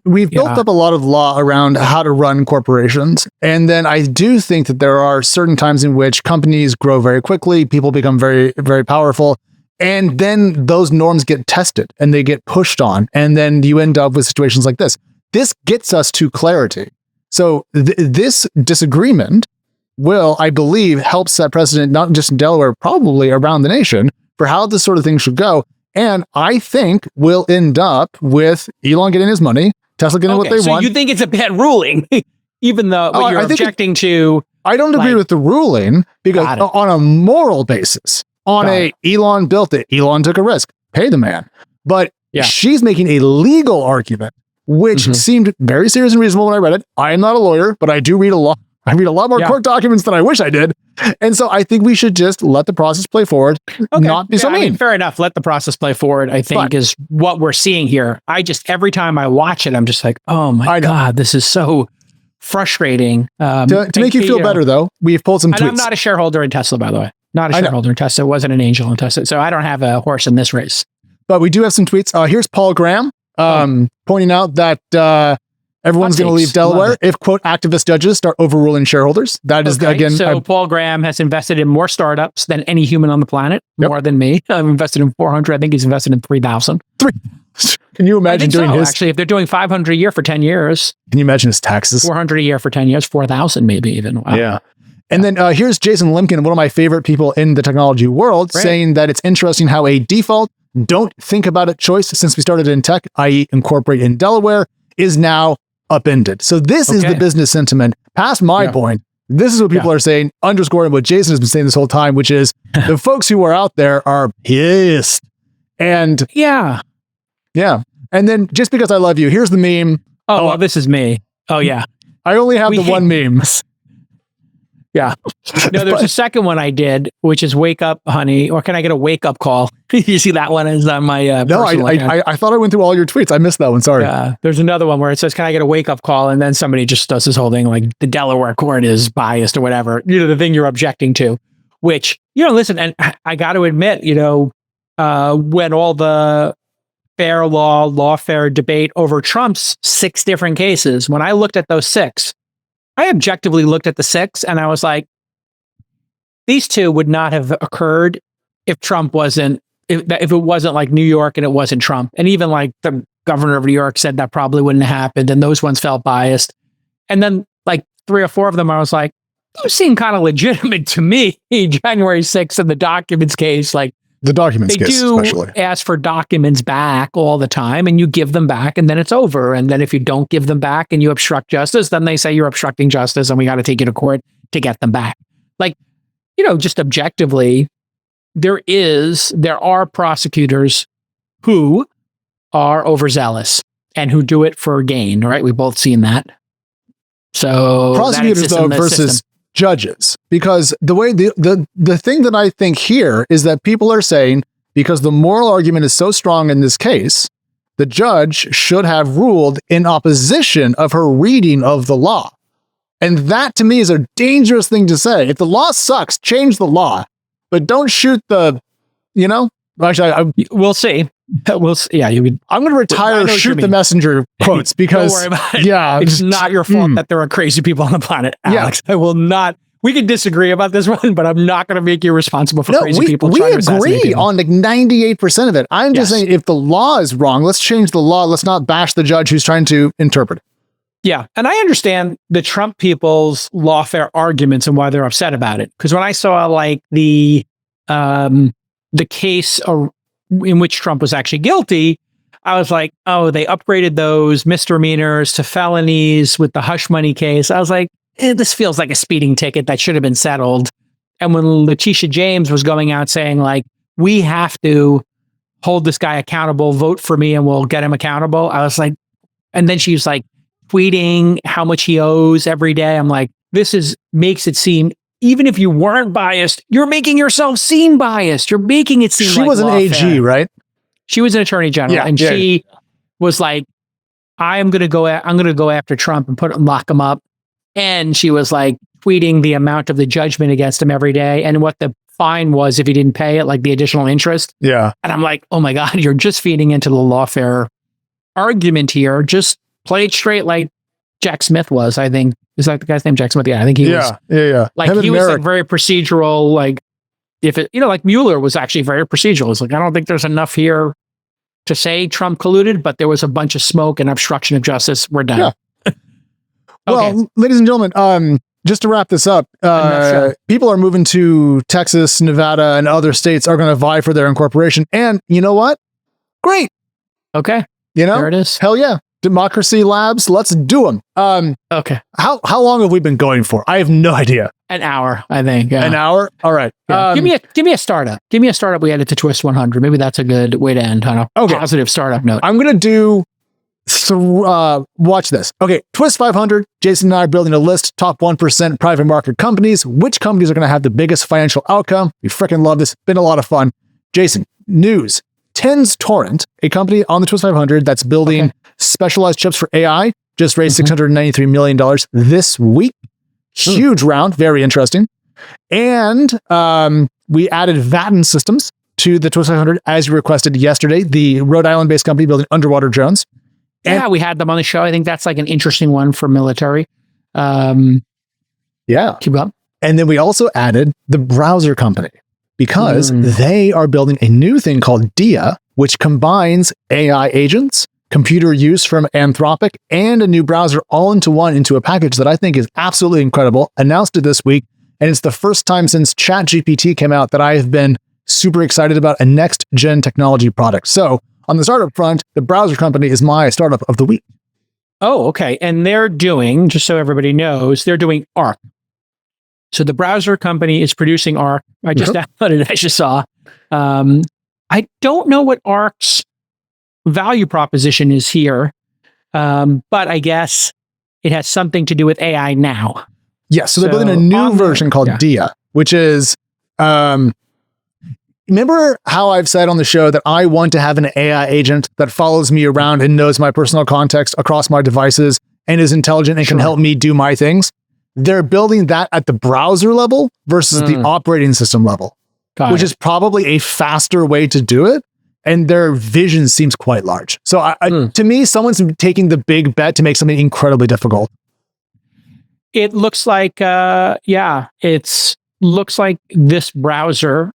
We've built up a lot of law around how to run corporations. And then I do think that there are certain times in which companies grow very quickly, people become very, very powerful. And then those norms get tested and they get pushed on. And then you end up with situations like this. This gets us to clarity. So this disagreement will, I believe, help set precedent, not just in Delaware, probably around the nation, for how this sort of thing should go. And I think we'll end up with Elon getting his money, Tesla getting what they want. So you think it's a bad ruling, even though you're objecting to I don't agree with the ruling because on a moral basis, Elon built it. Elon took a risk. Pay the man. But she's making a legal argument, which seemed very serious and reasonable when I read it. I am not a lawyer, but I do read a lot. I read a lot more court documents than I wish I did. And so I think we should just let the process play forward, not be so mean. I mean, fair enough. Let the process play forward, I think, is what we're seeing here. Every time I watch it, I'm just like, oh my God, this is so frustrating. To make you feel better, though, we've pulled some tweets. And I'm not a shareholder in Tesla, by the way. Not a shareholder in Tesla. Wasn't an angel in Tesla. So I don't have a horse in this race. But we do have some tweets. Here's Paul Graham pointing out that everyone's going to leave Delaware if, quote, activist judges start overruling shareholders. That is, again... So Paul Graham has invested in more startups than any human on the planet, more than me. I've invested in 400. I think he's invested in 3,000. Can you imagine doing his... Actually, if they're doing 500 a year for 10 years... Can you imagine his taxes? 400 a year for 10 years, 4,000 maybe even. Wow. Yeah. And then here's Jason Limkin, one of my favorite people in the technology world, saying that it's interesting how a default don't think about it choice since we started in tech, i.e. incorporate in Delaware, is now upended. So this is the business sentiment. Past my point, this is what people are saying, underscoring what Jason has been saying this whole time, which is the folks who are out there are pissed. And yeah. And then just because I love you, here's the meme. Oh, well, this is me. Oh, yeah. I only have the one meme. Yeah. No, there's a second one I did, which is wake up, honey, or can I get a wake up call? You see that one is on my No, I thought I went through all your tweets. I missed that one. Sorry. There's another one where it says, can I get a wake up call? And then somebody just does this whole thing like the Delaware court is biased or whatever, the thing you're objecting to, which, listen, and I got to admit, when all the lawfare debate over Trump's 6 different cases, when I looked at those 6, I objectively looked at the 6 and I was like, these 2 would not have occurred if Trump wasn't, if it wasn't like New York and it wasn't Trump. And even like the governor of New York said that probably wouldn't have happened. And those ones felt biased. And then like 3 or 4 of them, I was like, those seem kind of legitimate to me. January 6th in the documents case, like, the documents they do ask for documents back all the time and you give them back and then it's over. And then if you don't give them back and you obstruct justice, then they say you're obstructing justice and we got to take you to court to get them back. Like, just objectively, there are prosecutors who are overzealous and who do it for gain, right? We've both seen that. So prosecutors though versus judges, because the way the thing that I think here is that people are saying, because the moral argument is so strong in this case, the judge should have ruled in opposition of her reading of the law. And that to me is a dangerous thing to say. If the law sucks, change the law, but don't shoot the, actually, we'll see. Yeah, I'm going to retire shoot the messenger quotes because don't worry about it. It's not your fault that there are crazy people on the planet, Alex. I will not. We can disagree about this one, but I'm not going to make you responsible for crazy people. We agree on like 98% of it. I'm just saying, if the law is wrong, let's change the law. Let's not bash the judge who's trying to interpret it. Yeah, and I understand the Trump people's lawfare arguments and why they're upset about it. Because when I saw like the case in which Trump was actually guilty, I was like, oh, they upgraded those misdemeanors to felonies with the hush money case. I was like, this feels like a speeding ticket that should have been settled. And when Letitia James was going out saying like, we have to hold this guy accountable, vote for me and we'll get him accountable. I was like, and then she was like tweeting how much he owes every day. I'm like, makes it seem, even if you weren't biased, you're making yourself seem biased. You're making it seem she was an AG, right? She was an attorney general, and she was like, I'm going to go after Trump and lock him up. And she was like tweeting the amount of the judgment against him every day and what the fine was if he didn't pay it, like the additional interest. Yeah. And I'm like, oh my God, you're just feeding into the lawfare argument here. Just play it straight like Jack Smith was, I think. Is that the guy's name? Jack Smith? Yeah, I think he was. Yeah. Like he was like very procedural. Like if it, like Mueller was actually very procedural. It's like, I don't think there's enough here to say Trump colluded, but there was a bunch of smoke and obstruction of justice. We're done. Yeah. Well, ladies and gentlemen, just to wrap this up, people are moving to Texas, Nevada, and other states are going to vie for their incorporation. And you know what? Great. Okay. There it is. Hell yeah. Democracy Labs. Let's do them. Okay. How long have we been going for? I have no idea. An hour, I think. An hour? All right. Yeah. Give me a startup. Give me a startup we added to TWiST 100. Maybe that's a good way to end on a positive startup note. I'm going to do... watch this. Okay, TWiST 500. Jason and I are building a list, top 1% private market companies. Which companies are going to have the biggest financial outcome? We freaking love this. Been a lot of fun. Jason, news. Tens Torrent, a company on the TWiST 500 that's building specialized chips for AI, just raised $693 million this week. Huge round. Very interesting. And we added Vatten Systems to the TWiST 500 as you requested yesterday, the Rhode Island-based company building underwater drones. Yeah, we had them on the show. I think that's like an interesting one for military. Yeah. Keep up. And then we also added the browser company because they are building a new thing called Dia, which combines AI agents, computer use from Anthropic, and a new browser all into a package that I think is absolutely incredible. Announced it this week. And it's the first time since ChatGPT came out that I have been super excited about a next gen technology product. So on the startup front, the browser company is my startup of the week. Oh, okay. And they're doing, just so everybody knows, they're doing Arc. So the browser company is producing Arc. I just downloaded it, as you saw. I don't know what Arc's value proposition is here, but I guess it has something to do with AI now. Yeah, so they're building a new version called Dia, which is... remember how I've said on the show that I want to have an AI agent that follows me around and knows my personal context across my devices and is intelligent and can help me do my things? They're building that at the browser level versus the operating system level, which is probably a faster way to do it. And their vision seems quite large. So to me, someone's taking the big bet to make something incredibly difficult. It looks like, looks like this browser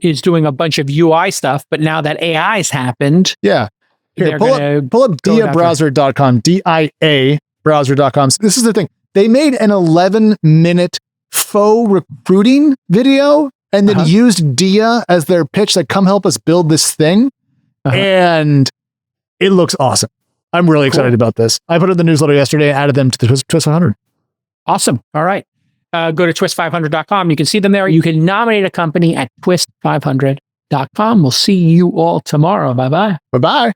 is doing a bunch of UI stuff, but now that AI's happened, here, pull up diabrowser.com, DIA browser.com. This is the thing. They made an 11-minute faux recruiting video and then used Dia as their pitch, like, come help us build this thing. And it looks awesome. I'm really excited about this. I put it in the newsletter yesterday and added them to the TWiST 500. Awesome. All right. Go to TWiST500.com. You can see them there. You can nominate a company at TWiST500.com. We'll see you all tomorrow. Bye-bye. Bye-bye.